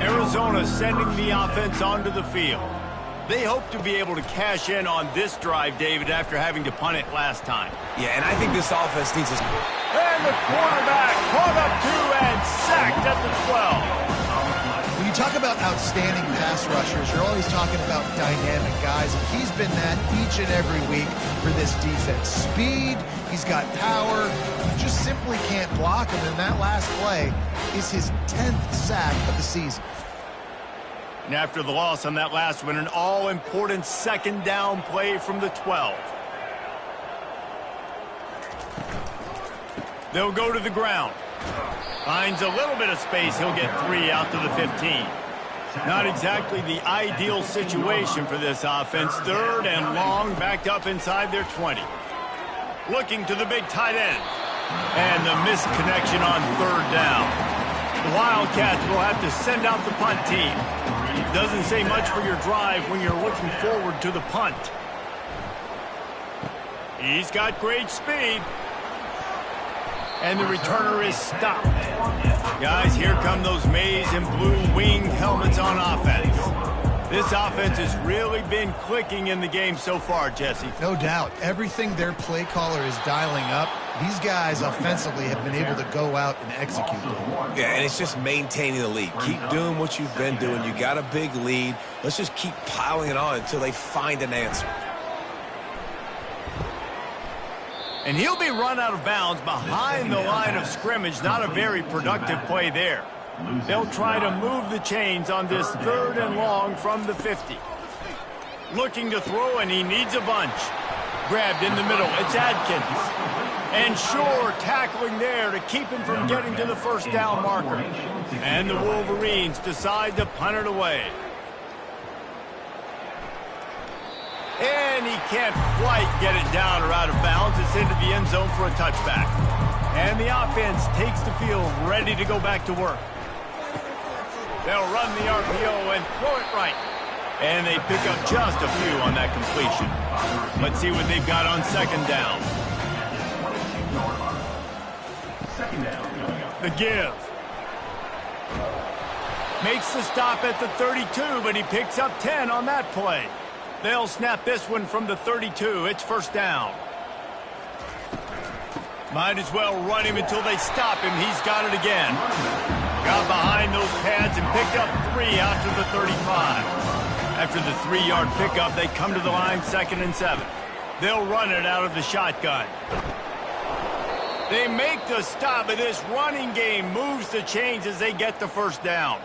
Arizona sending the offense onto the field. They hope to be able to cash in on this drive, David, after having to punt it last time. Yeah, and I think this offense needs us. And the quarterback caught up to and sacked at the 12. When you talk about outstanding pass rushers, you're always talking about dynamic guys, and he's been that each and every week for this defense. Speed, he's got power, you just simply can't block him, and that last play is his 10th sack of the season. And after the loss on that last one, an all-important 2nd down play from the 12. They'll go to the ground. Finds a little bit of space. He'll get 3 out to the 15. Not exactly the ideal situation for this offense. 3rd and long, backed up inside their 20. Looking to the big tight end. And the misconnection on 3rd down. The Wildcats will have to send out the punt team. Doesn't say much for your drive when you're looking forward to the punt. He's got great speed. And the returner is stopped. Guys, here come those maize and blue winged helmets on offense. This offense has really been clicking in the game so far, Jesse. No doubt. Everything their play caller is dialing up, these guys offensively have been able to go out and execute them. Yeah, and it's just maintaining the lead. Keep doing what you've been doing. You got a big lead. Let's just keep piling it on until they find an answer. And he'll be run out of bounds behind the line of scrimmage. Not a very productive play there. They'll try to move the chains on this 3rd and long from the 50. Looking to throw, and he needs a bunch. Grabbed in the middle. It's Adkins. And Shore tackling there to keep him from getting to the 1st down marker. And the Wolverines decide to punt it away. And he can't quite get it down or out of bounds. It's into the end zone for a touchback. And the offense takes the field ready to go back to work. They'll run the RPO and throw it right. And they pick up just a few on that completion. Let's see what they've got on 2nd down. The give. Makes the stop at the 32, but he picks up 10 on that play. They'll snap this one from the 32. It's 1st down. Might as well run him until they stop him. He's got it again. Got behind those pads and picked up 3 out to the 35. After the 3-yard pickup, they come to the line 2nd and 7. They'll run it out of the shotgun. They make the stop, but this running game moves the chains as they get the 1st down.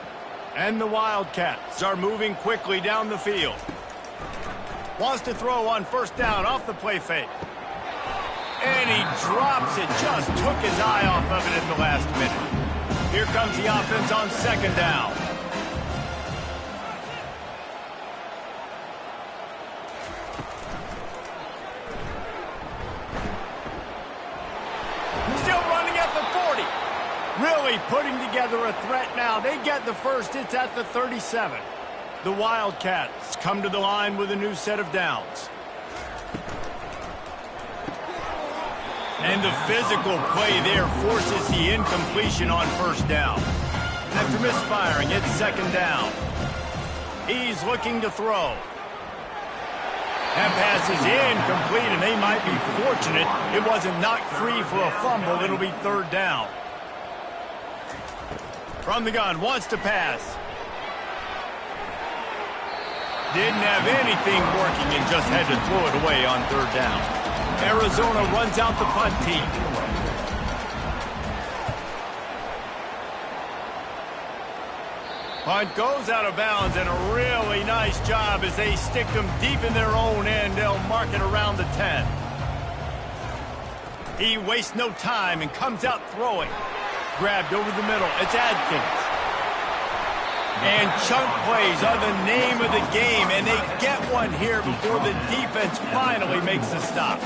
And the Wildcats are moving quickly down the field. Wants to throw on 1st down off the play fake. And he drops it. Just took his eye off of it at the last minute. Here comes the offense on 2nd down. Really putting together a threat now. They get the first. It's at the 37. The Wildcats come to the line with a new set of downs. And the physical play there forces the incompletion on first down. After misfiring, it's second down. He's looking to throw. That pass is incomplete, and they might be fortunate it wasn't knocked free for a fumble. It'll be third down. From the gun, wants to pass. Didn't have anything working and just had to throw it away on third down. Arizona runs out the punt team. Punt goes out of bounds, and a really nice job as they stick them deep in their own end. They'll mark it around the 10. He wastes no time and comes out throwing. Grabbed over the middle. It's Adkins. And chunk plays are the name of the game, and they get one here before the defense finally makes a stop.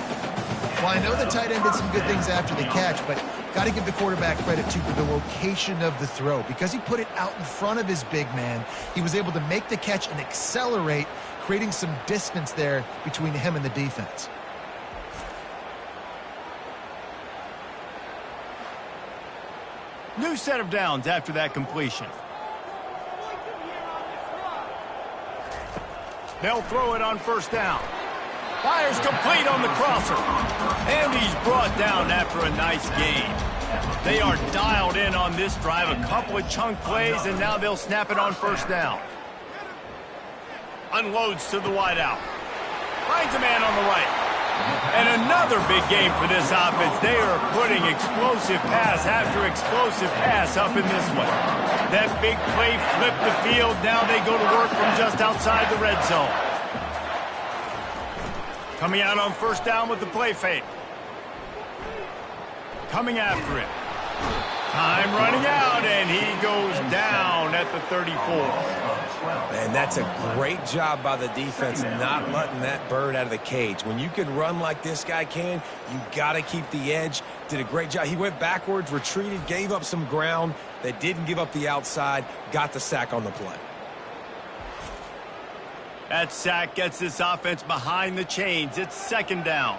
Well, I know the tight end did some good things after the catch, but got to give the quarterback credit to the location of the throw. Because he put it out in front of his big man, he was able to make the catch and accelerate, creating some distance there between him and the defense. New set of downs after that completion. They'll throw it on first down. Fires complete on the crosser. And he's brought down after a nice gain. They are dialed in on this drive. A couple of chunk plays, and now they'll snap it on first down. Unloads to the wideout. Finds a man on the right. And another big game for this offense. They are putting explosive pass after explosive pass up in this one. That big play flipped the field. Now they go to work from just outside the red zone. Coming out on first down with the play fake. Coming after it. Time running out, and he goes down at the 34. And that's a great job by the defense not letting that bird out of the cage. When you can run like this guy can, you got to keep the edge. Did a great job. He went backwards, retreated, gave up some ground. They didn't give up the outside, got the sack on the play. That sack gets this offense behind the chains. It's second down.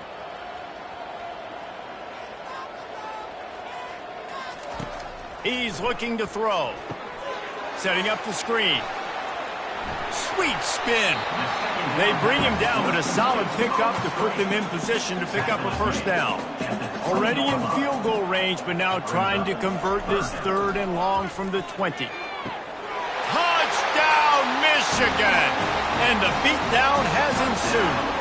He's looking to throw. Setting up the screen. Sweet spin. They bring him down, but a solid pickup to put them in position to pick up a first down. Already in field goal range, but now trying to convert this third and long from the 20. Touchdown, Michigan! And the beatdown has ensued.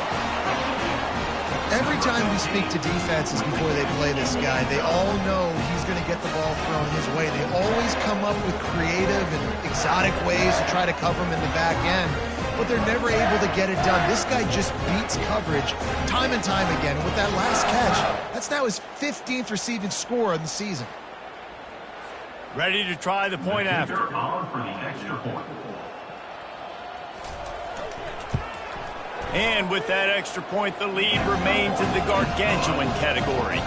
Every time we speak to defenses before they play this guy, they all know he's going to get the ball thrown his way. They always come up with creative and exotic ways to try to cover him in the back end, but they're never able to get it done. This guy just beats coverage time and time again. And with that last catch, that's now his 15th receiving score of the season. Ready to try the point after. For the extra point. And with that extra point, the lead remains in the gargantuan category.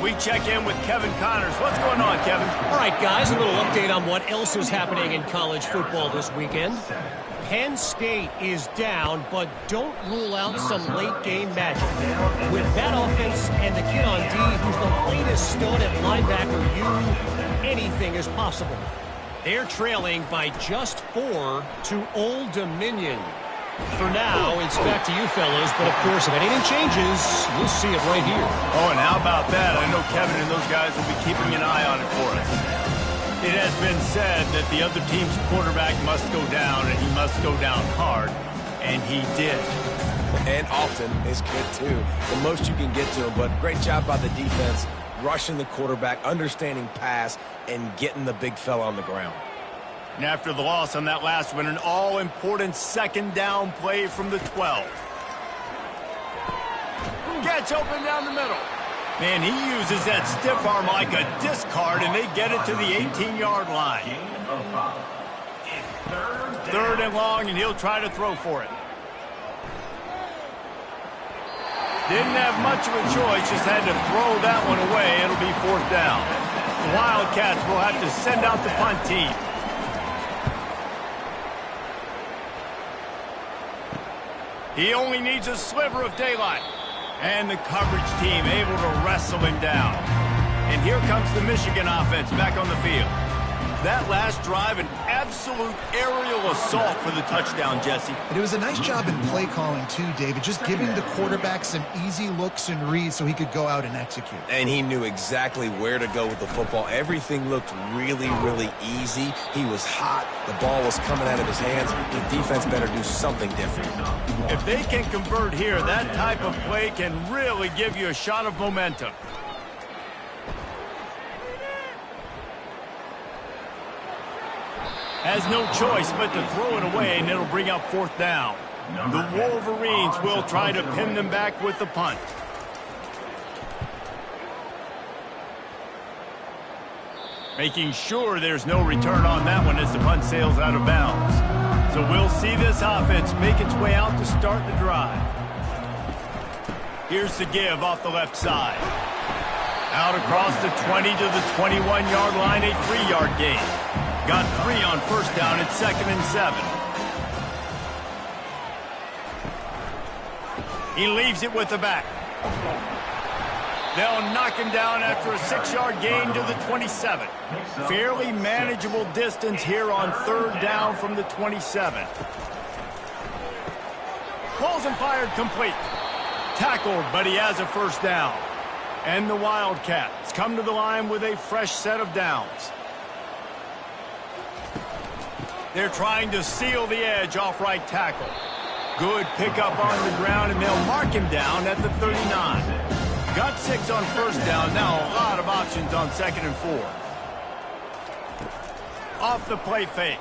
We check in with Kevin Connors. What's going on, Kevin? All right, guys, a little update on what else is happening in college football this weekend. Penn State is down, but don't rule out some late-game magic. With that offense and the kid on D, who's the latest stud at linebacker, anything is possible. They're trailing by just 4 to Old Dominion. For now, it's back to you fellas, but of course, if anything changes, we'll see it right here. Oh, and how about that? I know Kevin and those guys will be keeping an eye on it for us. It has been said that the other team's quarterback must go down, and he must go down hard, and he did. And often is good, too. The most you can get to him, but great job by the defense, rushing the quarterback, understanding pass, and getting the big fella on the ground. And after the loss on that last one, an all-important second down play from the 12. Gets open down the middle. Man, he uses that stiff arm like a discard, and they get it to the 18-yard line. Third and long, and he'll try to throw for it. Didn't have much of a choice, just had to throw that one away. It'll be fourth down. The Wildcats will have to send out the punt team. He only needs a sliver of daylight. And the coverage team able to wrestle him down. And here comes the Michigan offense back on the field. That last drive, an absolute aerial assault for the touchdown, Jesse. And it was a nice job in play calling, too, David, just giving the quarterback some easy looks and reads so he could go out and execute. And he knew exactly where to go with the football. Everything looked really, really easy. He was hot. The ball was coming out of his hands. The defense better do something different. If they can convert here, that type of play can really give you a shot of momentum. Has no choice but to throw it away, and it'll bring up fourth down. The Wolverines will try to pin them back with the punt. Making sure there's no return on that one as the punt sails out of bounds. So we'll see this offense make its way out to start the drive. Here's the give off the left side. Out across the 20 to the 21-yard line, a 3-yard gain. Got 3 on first down at 2nd and 7. He leaves it with the back. They'll knock him down after a 6-yard gain to the 27. Fairly manageable distance here on 3rd down from the 27. Balls and fired complete. Tackled, but he has a first down. And the Wildcats come to the line with a fresh set of downs. They're trying to seal the edge off right tackle. Good pickup on the ground, and they'll mark him down at the 39. Got 6 on first down. Now a lot of options on 2nd and 4. Off the play fake.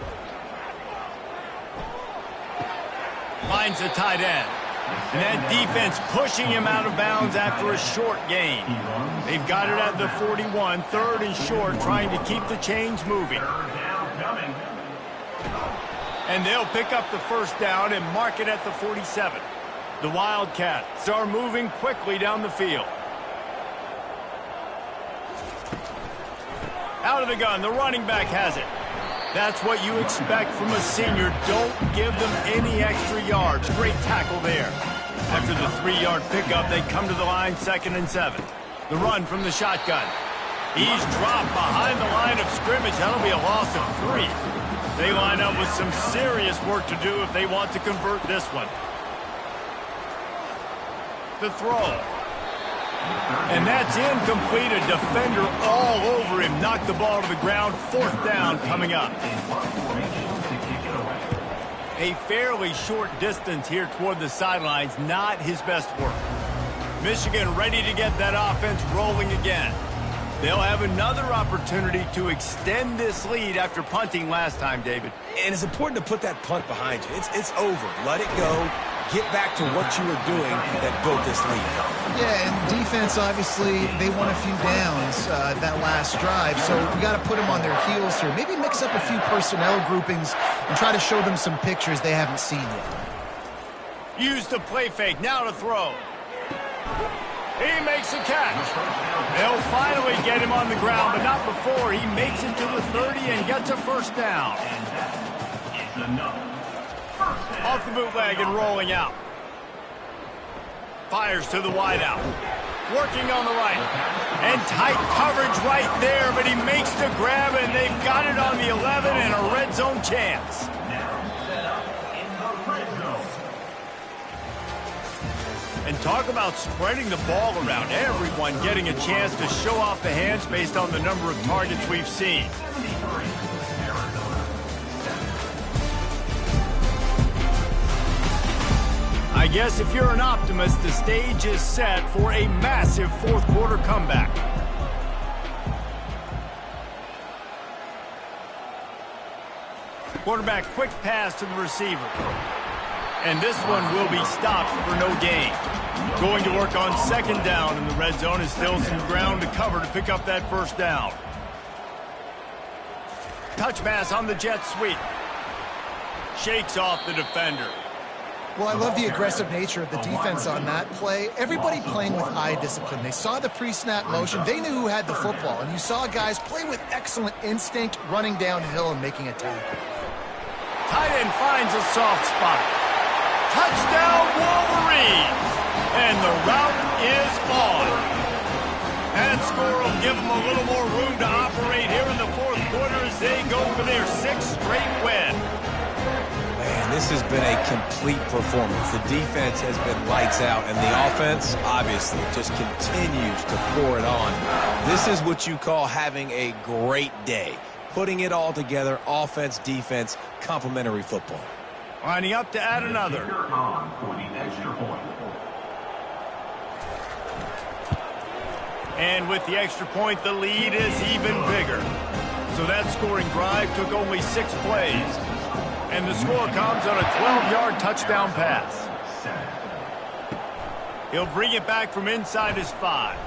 Finds the tight end. And that defense pushing him out of bounds after a short gain. They've got it at the 41, 3rd and short, trying to keep the chains moving. And they'll pick up the first down and mark it at the 47. The Wildcats are moving quickly down the field. Out of the gun, the running back has it. That's what you expect from a senior. Don't give them any extra yards. Great tackle there. After the 3-yard pickup, they come to the line, 2nd and 7. The run from the shotgun. He's dropped behind the line of scrimmage. That'll be a loss of 3. They line up with some serious work to do if they want to convert this one. The throw. And that's incomplete. A defender all over him. Knocked the ball to the ground. 4th down coming up. A fairly short distance here toward the sidelines. Not his best work. Michigan ready to get that offense rolling again. They'll have another opportunity to extend this lead after punting last time, David. And it's important to put that punt behind you. It's over. Let it go. Get back to what you were doing that built this lead. Yeah, and defense, obviously, they won a few downs that last drive, so we got to put them on their heels here. Maybe mix up a few personnel groupings and try to show them some pictures they haven't seen yet. Use the play fake. Now to throw. He makes a catch. They'll finally get him on the ground, but not before he makes it to the 30 and gets a first down. Off the bootleg and rolling out. Fires to the wideout. Working on the right. And tight coverage right there, but he makes the grab, and they've got it on the 11 and a red zone chance. And talk about spreading the ball around. Everyone getting a chance to show off the hands based on the number of targets we've seen. I guess if you're an optimist, the stage is set for a massive 4th quarter comeback. Quarterback quick pass to the receiver. And this one will be stopped for no gain. Going to work on 2nd down in the red zone is still some ground to cover to pick up that first down. Touch pass on the jet sweep. Shakes off the defender. Well, I love the aggressive nature of the defense on that play. Everybody playing with eye discipline. They saw the pre-snap motion. They knew who had the football. And you saw guys play with excellent instinct, running downhill and making a tackle. Tight end finds a soft spot. Touchdown, Wolverines! And the route is on. That score will give them a little more room to operate here in the fourth quarter as they go for their sixth straight win. Man, this has been a complete performance. The defense has been lights out, and the offense, obviously, just continues to pour it on. This is what you call having a great day. Putting it all together, offense, defense, complementary football. Lining up to add another. On for the extra point. And with the extra point, the lead is even bigger. So that scoring drive took only 6 plays. And the score comes on a 12-yard touchdown pass. He'll bring it back from inside his 5.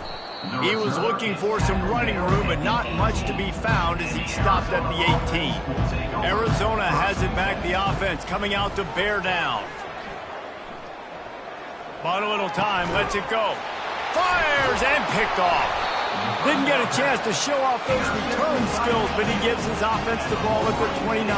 He was looking for some running room, but not much to be found as he stopped at the 18. Arizona has it back, the offense coming out to bear down. Bought a little time, lets it go. Fires and picked off. Didn't get a chance to show off those return skills, but he gives his offense the ball at the 29.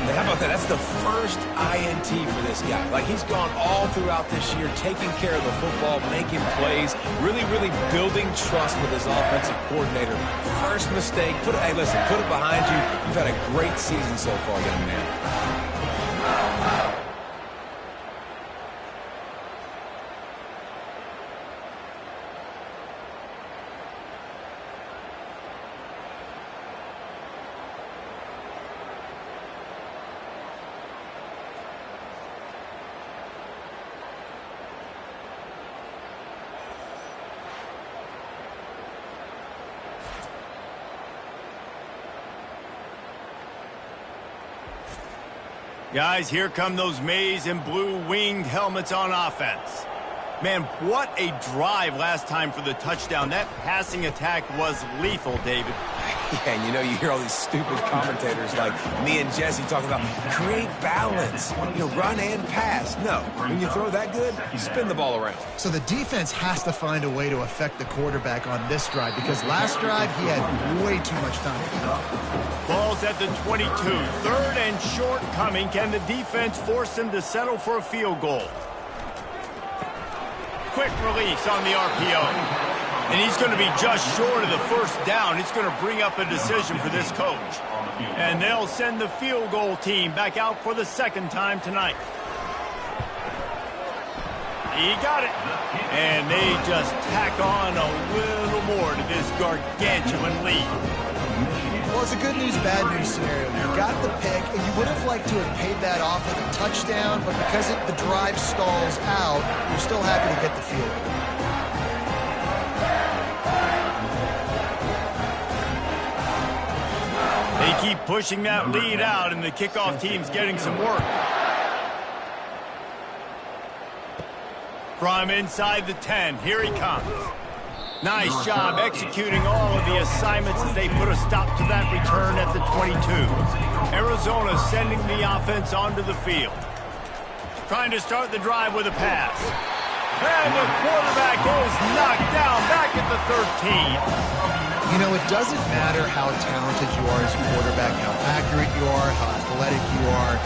How about that? That's the first INT for this guy. Like, he's gone all throughout this year, taking care of the football, making plays, really building trust with his offensive coordinator. First mistake, hey, listen, put it behind you. You've had a great season so far, young man. Guys, here come those maize and blue winged helmets on offense. Man, what a drive last time for the touchdown. That passing attack was lethal, David. Yeah, and you know, you hear all these stupid commentators like me and Jesse talking about create balance, run and pass. No, when you throw that good, you spin the ball around. So the defense has to find a way to affect the quarterback on this drive because last drive he had way too much time. Ball's at the 22. Third and short coming. Can the defense force him to settle for a field goal? Quick release on the RPO. And he's going to be just short of the first down. It's going to bring up a decision for this coach. And they'll send the field goal team back out for the second time tonight. He got it. And they just tack on a little more to this gargantuan lead. Well, it's a good news, bad news scenario. You got the pick, and you would have liked to have paid that off with a touchdown, but because the drive stalls out, you're still happy to get the field goal. They keep pushing that lead out, and the kickoff team's getting some work. From inside the 10, here he comes. Nice job executing all of the assignments as they put a stop to that return at the 22. Arizona sending the offense onto the field. Trying to start the drive with a pass. And the quarterback is knocked down back at the 13. You know, it doesn't matter how talented you are as a quarterback, how accurate you are, how athletic you are.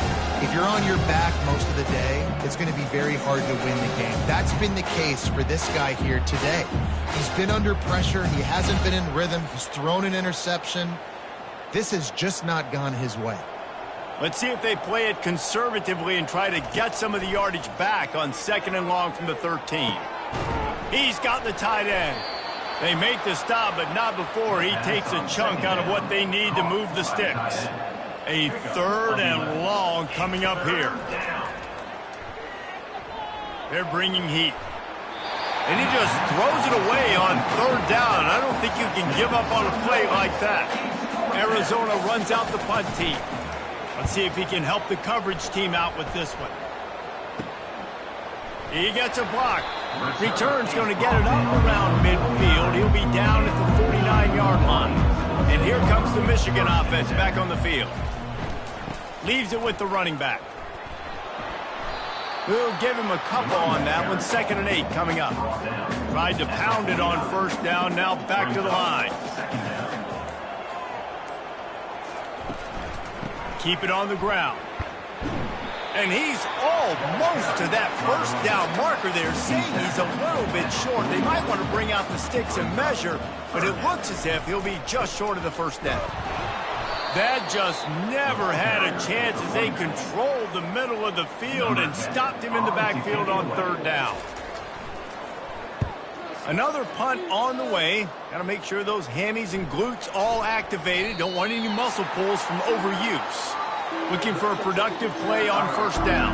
If you're on your back most of the day, it's going to be very hard to win the game. That's been the case for this guy here today. He's been under pressure. He hasn't been in rhythm. He's thrown an interception. This has just not gone his way. Let's see if they play it conservatively and try to get some of the yardage back on 2nd and long from the 13. He's got the tight end. They make the stop, but not before he takes a chunk out of what they need to move the sticks. A 3rd and long coming up here. They're bringing heat. And he just throws it away on 3rd down. I don't think you can give up on a play like that. Arizona runs out the punt team. Let's see if he can help the coverage team out with this one. He gets a block. Return's going to get it up around midfield. He'll be down at the 49-yard line. And here comes the Michigan offense back on the field. Leaves it with the running back. We'll give him a couple on that one. 2nd and 8 coming up. Tried to pound it on 1st down. Now back to the line. Keep it on the ground. And he's almost to that 1st down marker there, saying he's a little bit short. They might want to bring out the sticks and measure, but it looks as if he'll be just short of the 1st down. That just never had a chance as they controlled the middle of the field and stopped him in the backfield on 3rd down. Another punt on the way. Got to make sure those hammies and glutes all activated. Don't want any muscle pulls from overuse. Looking for a productive play on 1st down.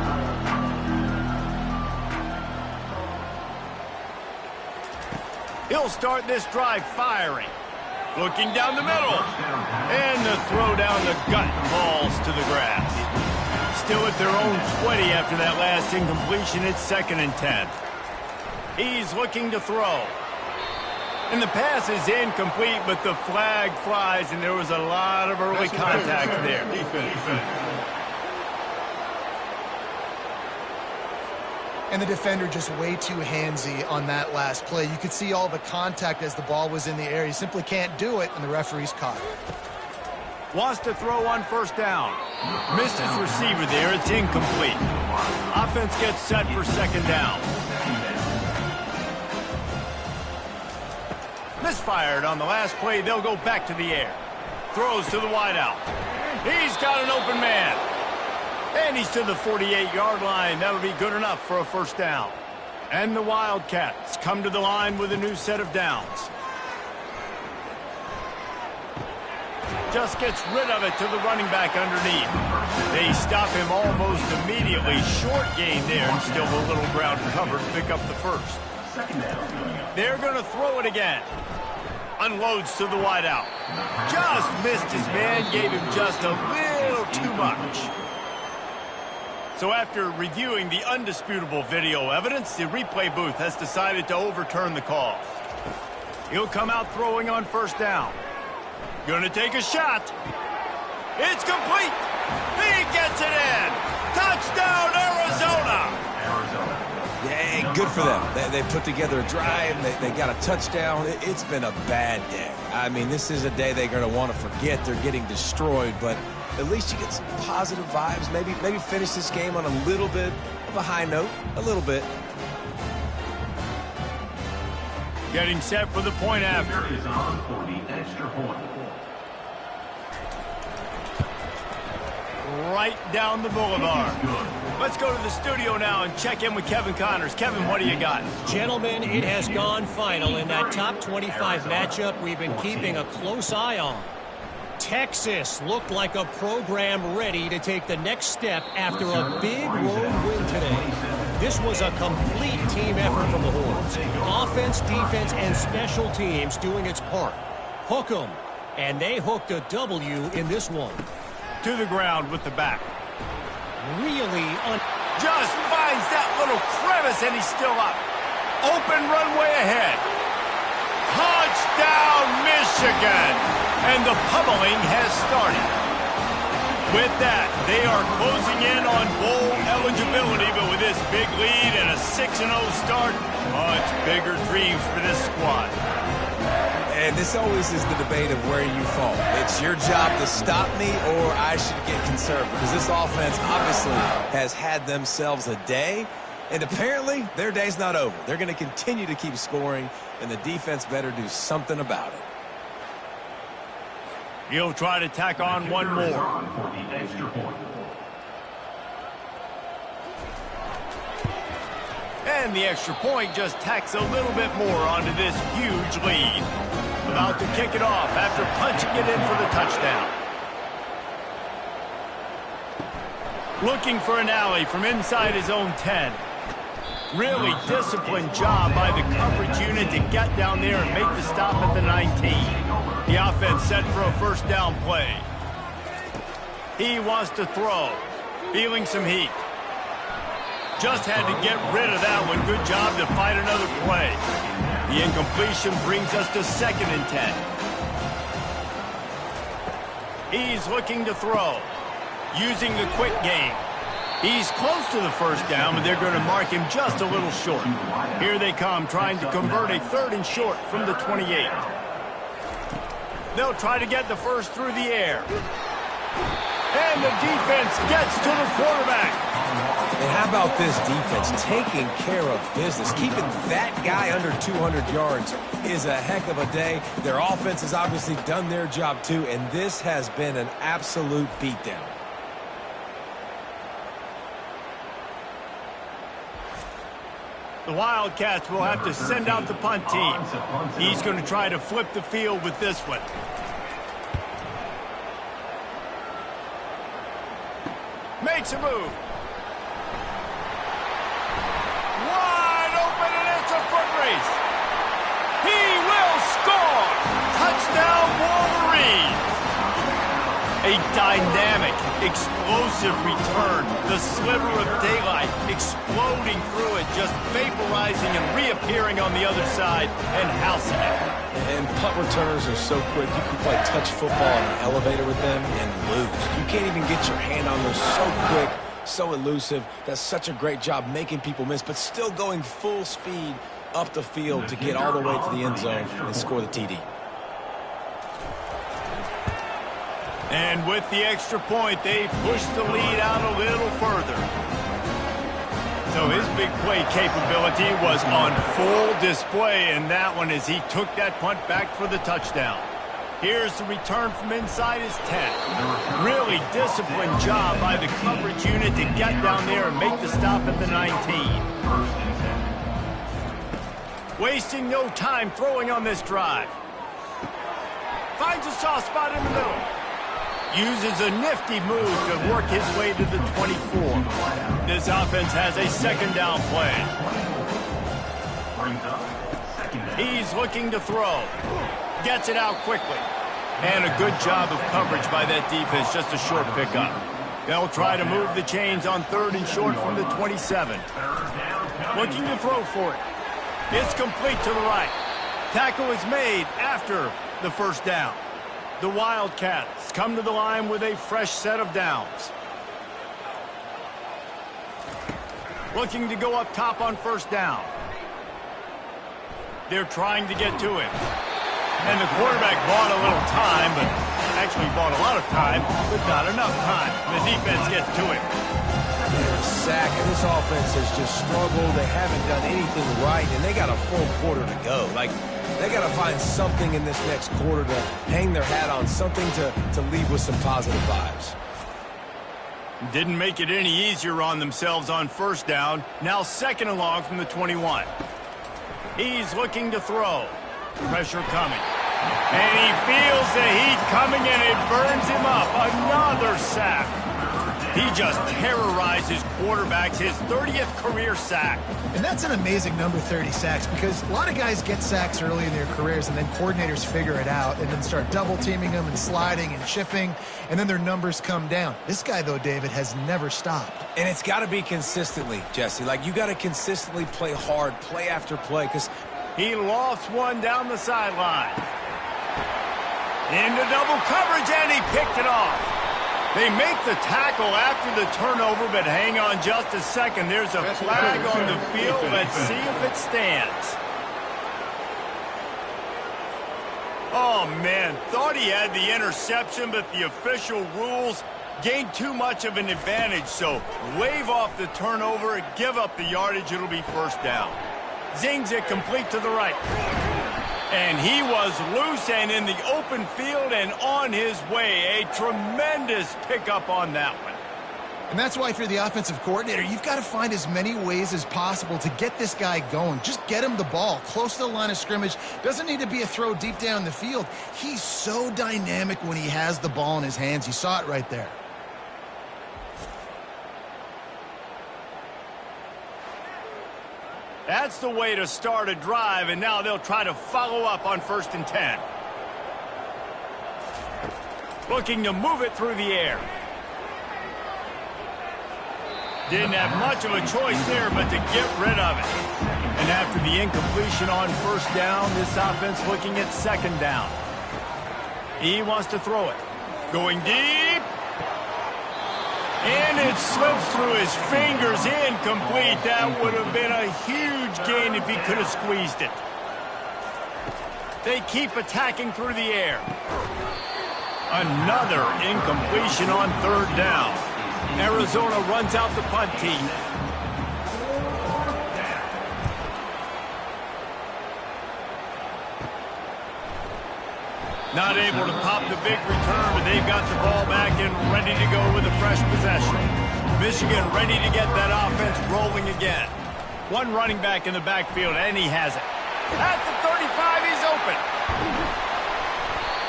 He'll start this drive firing. Looking down the middle. And the throw down the gut falls to the grass. Still at their own 20 after that last incompletion. It's 2nd and 10. He's looking to throw. And the pass is incomplete, but the flag flies, and there was a lot of early contact there. And the defender just way too handsy on that last play. You could see all the contact as the ball was in the air. You simply can't do it, and the referee's caught it. Wants to throw on 1st down. Missed his receiver there. It's incomplete. Offense gets set for 2nd down. Misfired on the last play. They'll go back to the air. Throws to the wideout. He's got an open man. And he's to the 48-yard line. That'll be good enough for a 1st down. And the Wildcats come to the line with a new set of downs. Just gets rid of it to the running back underneath. They stop him almost immediately. Short gain there, and still a little ground covered to pick up the 1st. They're going to throw it again. Unloads to the wideout. Just missed his man, gave him just a little too much. So after reviewing the undisputable video evidence, the replay booth has decided to overturn the call. He'll come out throwing on 1st down. Gonna take a shot. It's complete. He gets it in. Touchdown, Arizona. Yeah, good for them. They put together a drive. They got a touchdown. It's been a bad day. I mean, this is a day they're going to want to forget. They're getting destroyed, but at least you get some positive vibes. Maybe finish this game on a little bit of a high note. A little bit. Getting set for the point after. Is on for the extra point. Right down the boulevard. Let's go to the studio now and check in with Kevin Connors. Kevin, what do you got? Gentlemen, it has gone final in that top 25 matchup we've been keeping a close eye on. Texas looked like a program ready to take the next step after a big road win today. This was a complete team effort from the Horns. Offense, defense, and special teams doing its part. Hook 'em. And they hooked a W in this one. To the ground with the back. Just finds that little crevice, and he's still up. Open runway ahead. Touchdown, Michigan! And the pummeling has started. With that, they are closing in on bowl eligibility, but with this big lead and a 6-0 start, much bigger dreams for this squad. And this always is the debate of where you fall. It's your job to stop me, or I should get concerned, because this offense obviously has had themselves a day, and apparently their day's not over. They're going to continue to keep scoring, and the defense better do something about it. He'll try to tack on one more. For the extra point. And the extra point just tacks a little bit more onto this huge lead. About to kick it off after punching it in for the touchdown. Looking for an alley from inside his own 10. Really disciplined job by the coverage unit to get down there and make the stop at the 19. The offense set for a 1st down play. He wants to throw. Feeling some heat. Just had to get rid of that one. Good job to find another play. The incompletion brings us to 2nd and 10. He's looking to throw. Using the quick game. He's close to the first down, but they're going to mark him just a little short. Here they come, trying to convert a 3rd and short from the 28. They'll try to get the first through the air. And the defense gets to the quarterback. And how about this defense taking care of business? Keeping that guy under 200 yards is a heck of a day. Their offense has obviously done their job too, and this has been an absolute beatdown. The Wildcats will have to send out the punt team. He's going to try to flip the field with this one. Makes a move. Wide open, and it's a foot race. He will score. Touchdown, Wolverines. A dynamic, explosive return. The sliver of daylight exploding through it, just vaporizing and reappearing on the other side and housing it. And punt returners are so quick. You can play touch football in an elevator with them and lose. You can't even get your hand on them. So quick, so elusive. Does such a great job making people miss, but still going full speed up the field to get all the way to the end zone and score the TD. And with the extra point, they push the lead out a little further. So his big play capability was on full display in that one as he took that punt back for the touchdown. Here's the return from inside his 10. Really disciplined job by the coverage unit to get down there and make the stop at the 19. Wasting no time throwing on this drive. Finds a soft spot in the middle. Uses a nifty move to work his way to the 24. This offense has a 2nd down play. He's looking to throw. Gets it out quickly. And a good job of coverage by that defense, just a short pickup. They'll try to move the chains on 3rd and short from the 27. Looking to throw for it. It's complete to the right. Tackle is made after the first down. The Wildcats come to the line with a fresh set of downs. Looking to go up top on 1st down. They're trying to get to him. And the quarterback bought a little time, but actually bought a lot of time, but not enough time. The defense gets to him. And a sack, and this offense has just struggled. They haven't done anything right, and they got a full quarter to go. They got to find something in this next quarter to hang their hat on, something to leave with some positive vibes. Didn't make it any easier on themselves on 1st down. Now 2nd and long from the 21. He's looking to throw. Pressure coming. And he feels the heat coming, and it burns him up. Another sack. He just terrorizes quarterbacks, his 30th career sack. And that's an amazing number, 30 sacks, because a lot of guys get sacks early in their careers, and then coordinators figure it out and then start double-teaming them and sliding and chipping, and then their numbers come down. This guy, though, David, has never stopped. And it's got to be consistently, Jesse. You got to consistently play hard, play after play, because he lost one down the sideline. Into double coverage, and he picked it off. They make the tackle after the turnover, but hang on just a second. There's a flag on the field. Let's see if it stands. Oh, man. Thought he had the interception, but the official rules gained too much of an advantage. So wave off the turnover, give up the yardage. It'll be 1st down. Zings it complete to the right. And he was loose and in the open field and on his way. A tremendous pickup on that one. And that's why, if you're the offensive coordinator, you've got to find as many ways as possible to get this guy going. Just get him the ball close to the line of scrimmage. Doesn't need to be a throw deep down the field. He's so dynamic when he has the ball in his hands. You saw it right there. That's the way to start a drive, and now they'll try to follow up on 1st and 10. Looking to move it through the air. Didn't have much of a choice there, but to get rid of it. And after the incompletion on 1st down, this offense looking at 2nd down. He wants to throw it. Going deep. And it slips through his fingers, incomplete. That would have been a huge gain if he could have squeezed it. They keep attacking through the air. Another incompletion on third down. Arizona runs out the punt team. Not able to pop the big return, but they've got the ball back and ready to go with a fresh possession. Michigan ready to get that offense rolling again. One running back in the backfield, and he has it. At the 35, he's open.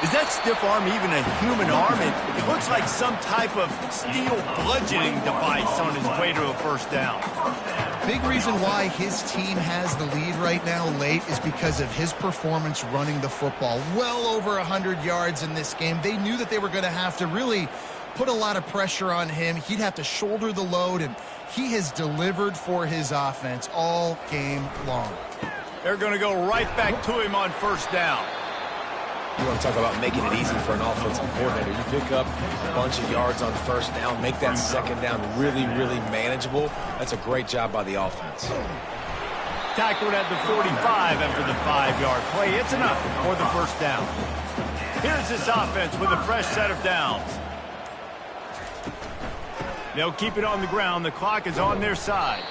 Is that stiff arm even a human arm? It looks like some type of steel bludgeoning device on his way to a first down. Big reason why his team has the lead right now late is because of his performance running the football. Well over 100 yards in this game. They knew that they were going to have to really put a lot of pressure on him. He'd have to shoulder the load, and he has delivered for his offense all game long. They're going to go right back to him on first down. You want to talk about making it easy for an offensive coordinator. You pick up a bunch of yards on first down, make that second down really, really manageable. That's a great job by the offense. Tackled at the 45 after the 5-yard play. It's enough for the first down. Here's this offense with a fresh set of downs. They'll keep it on the ground. The clock is on their side.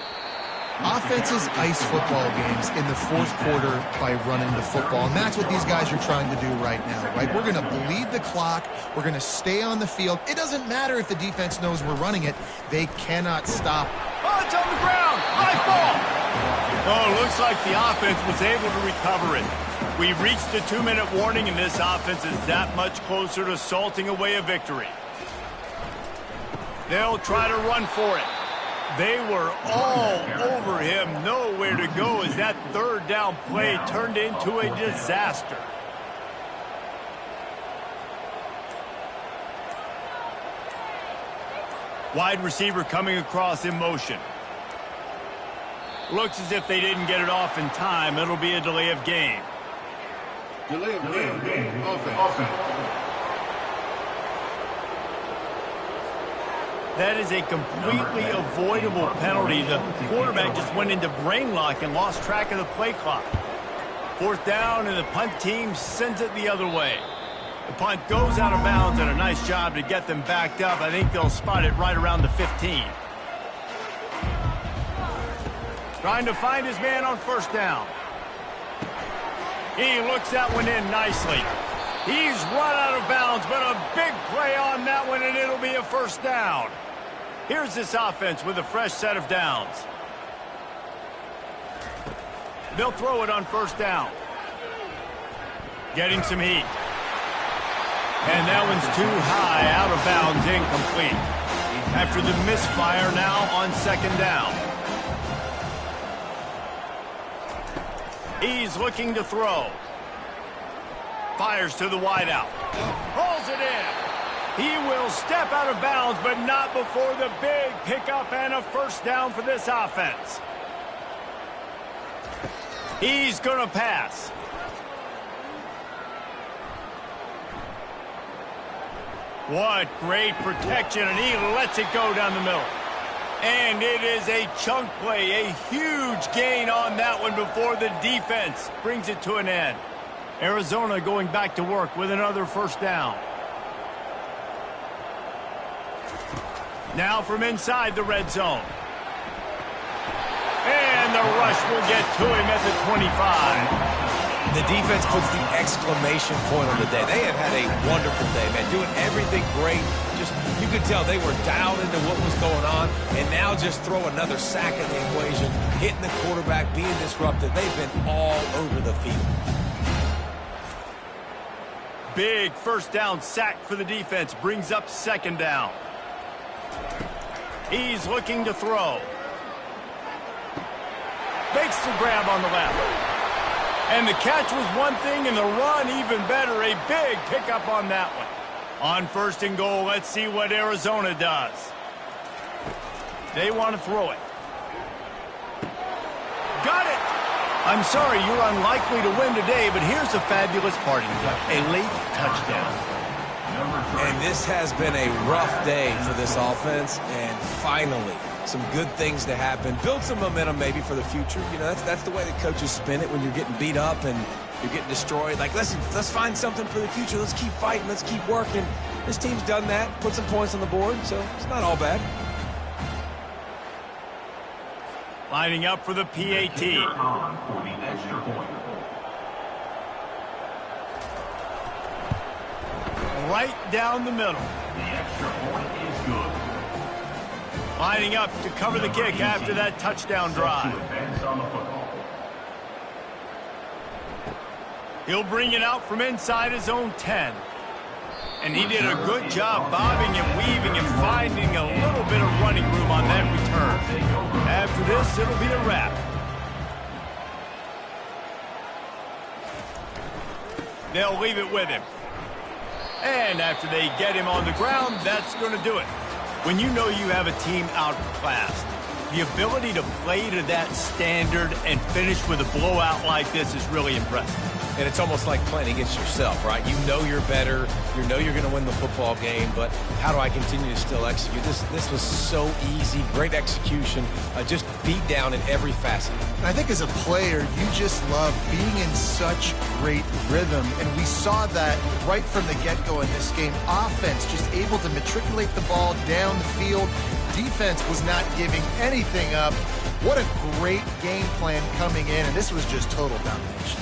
Offenses ice football games in the fourth quarter by running the football, and that's what these guys are trying to do right now, right? We're going to bleed the clock. We're going to stay on the field. It doesn't matter if the defense knows we're running it. They cannot stop. Oh, it's on the ground. High ball. Oh, it looks like the offense was able to recover it. We've reached the 2-minute warning, and this offense is that much closer to salting away a victory. They'll try to run for it. They were all over him, nowhere to go as that third down play turned into a disaster. Wide receiver coming across in motion. Looks as if they didn't get it off in time. It'll be a delay of game. Delay of game. Offense. That is a completely avoidable penalty. The quarterback just went into brain lock and lost track of the play clock. Fourth down, and the punt team sends it the other way. The punt goes out of bounds, and a nice job to get them backed up. I think they'll spot it right around the 15. Trying to find his man on first down. He looks that one in nicely. He's run out of bounds, but a big play on that one, and it'll be a first down. Here's this offense with a fresh set of downs. They'll throw it on first down. Getting some heat. And that one's too high, out of bounds, incomplete. After the misfire, now on second down. He's looking to throw. Fires to the wideout. Pulls it in. He will step out of bounds, but not before the big pickup and a first down for this offense. He's going to pass. What great protection, and he lets it go down the middle. And it is a chunk play, a huge gain on that one before the defense brings it to an end. Arizona going back to work with another first down. Now from inside the red zone. And the rush will get to him at the 25. The defense puts the exclamation point on the day. They have had a wonderful day, man. Doing everything great. Just, you could tell they were dialed into what was going on. And now just throw another sack in the equation. Hitting the quarterback, being disruptive. They've been all over the field. Big first down sack for the defense. Brings up second down. He's looking to throw. Makes the grab on the left. And the catch was one thing, and the run even better. A big pickup on that one. On first and goal, let's see what Arizona does. They want to throw it. Got it! I'm sorry, you're unlikely to win today, but here's a fabulous parting shot. A late touchdown. And this has been a rough day for this offense, and finally, some good things to happen. Build some momentum maybe for the future. You know, that's the way that coaches spin it when you're getting beat up and you're getting destroyed. Like, let's find something for the future. Let's keep fighting. Let's keep working. This team's done that, put some points on the board, so it's not all bad. Lining up for the PAT. For the extra point. Right down the middle. The extra point is good. Lining up to cover the kick after that touchdown drive. To advance on the football. He'll bring it out from inside his own 10. And he did a good job bobbing and weaving and finding a little bit of running room on that return. After this, it'll be a wrap. They'll leave it with him. And after they get him on the ground, that's going to do it. When you know you have a team outclassed, the ability to play to that standard and finish with a blowout like this is really impressive. And it's almost like playing against yourself, right? You know you're better. You know you're going to win the football game, but how do I continue to still execute? This was so easy. Great execution. Just beat down in every facet. I think as a player, you just love being in such great rhythm, and we saw that right from the get-go in this game. Offense just able to matriculate the ball down the field. Defense was not giving anything up. What a great game plan coming in, and this was just total domination.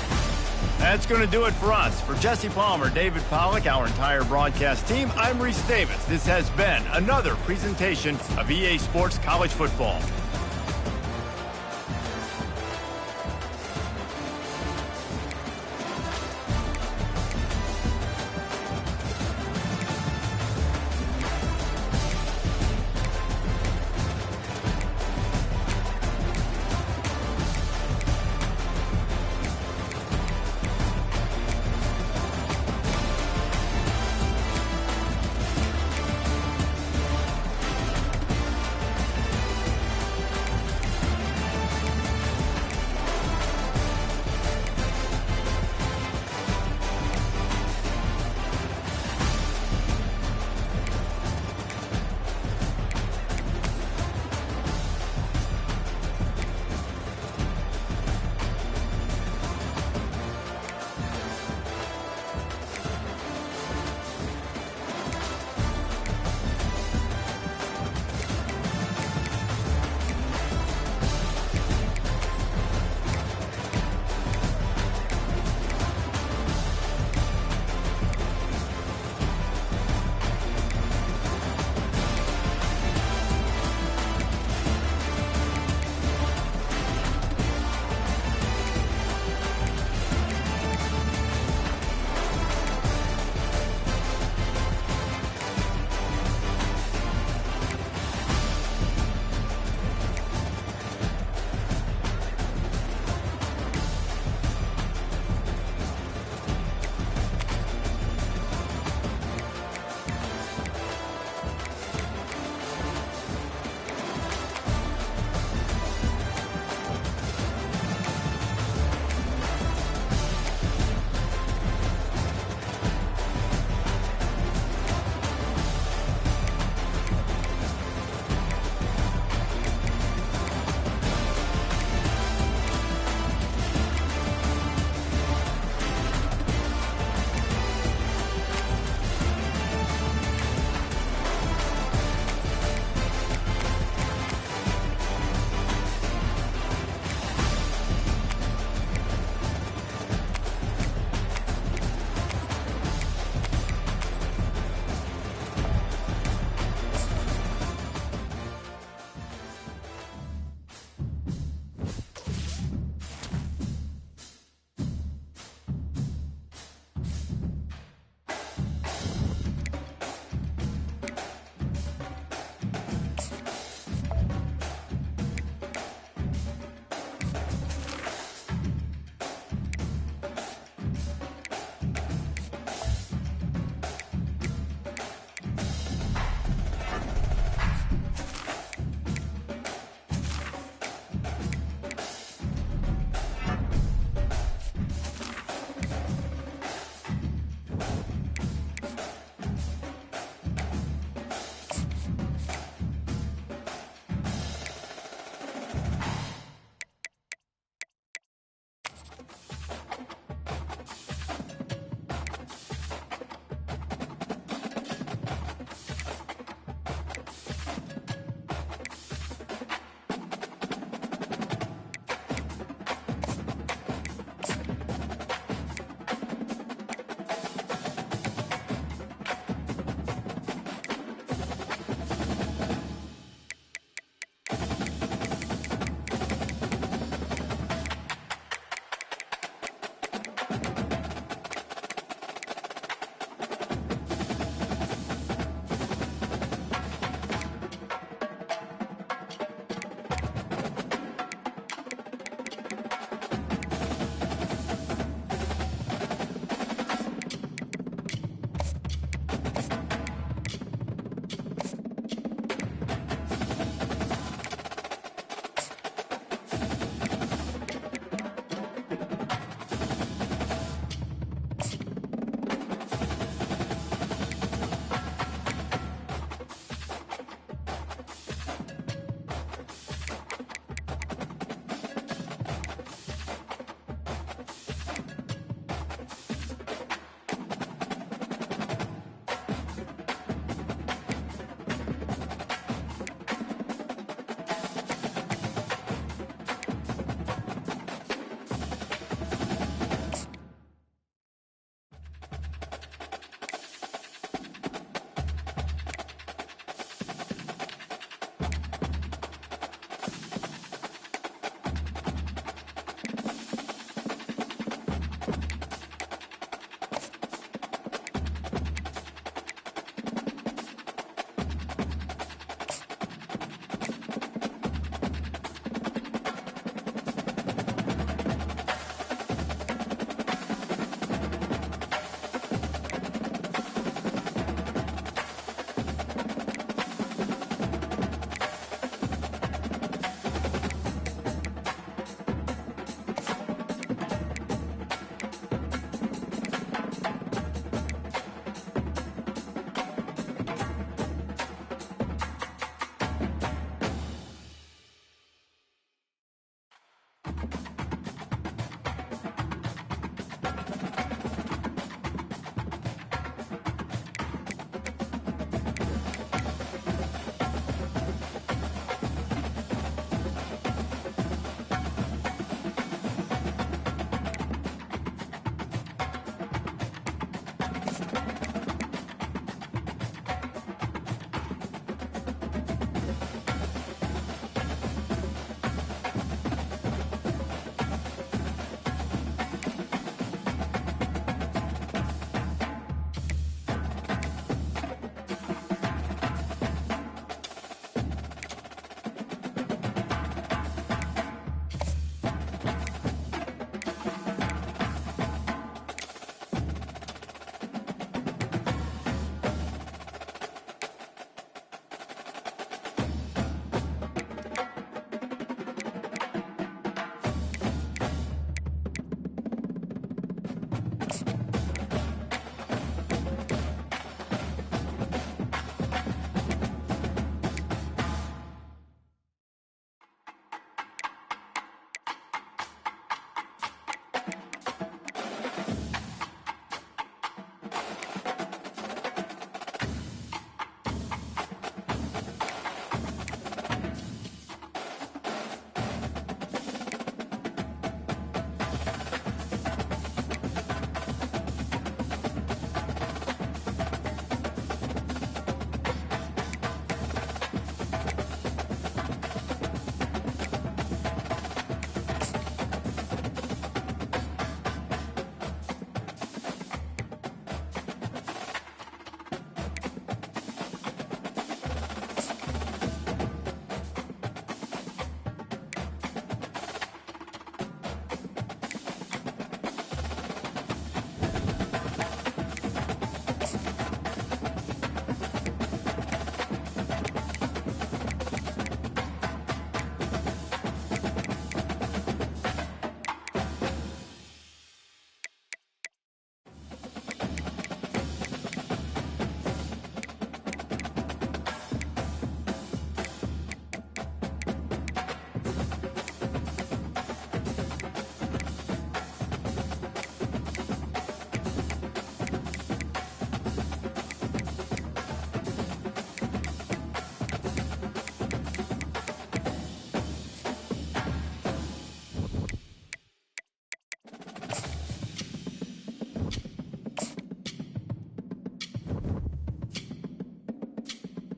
That's going to do it for us. For Jesse Palmer, David Pollack, our entire broadcast team, I'm Reese Davis. This has been another presentation of EA Sports College Football.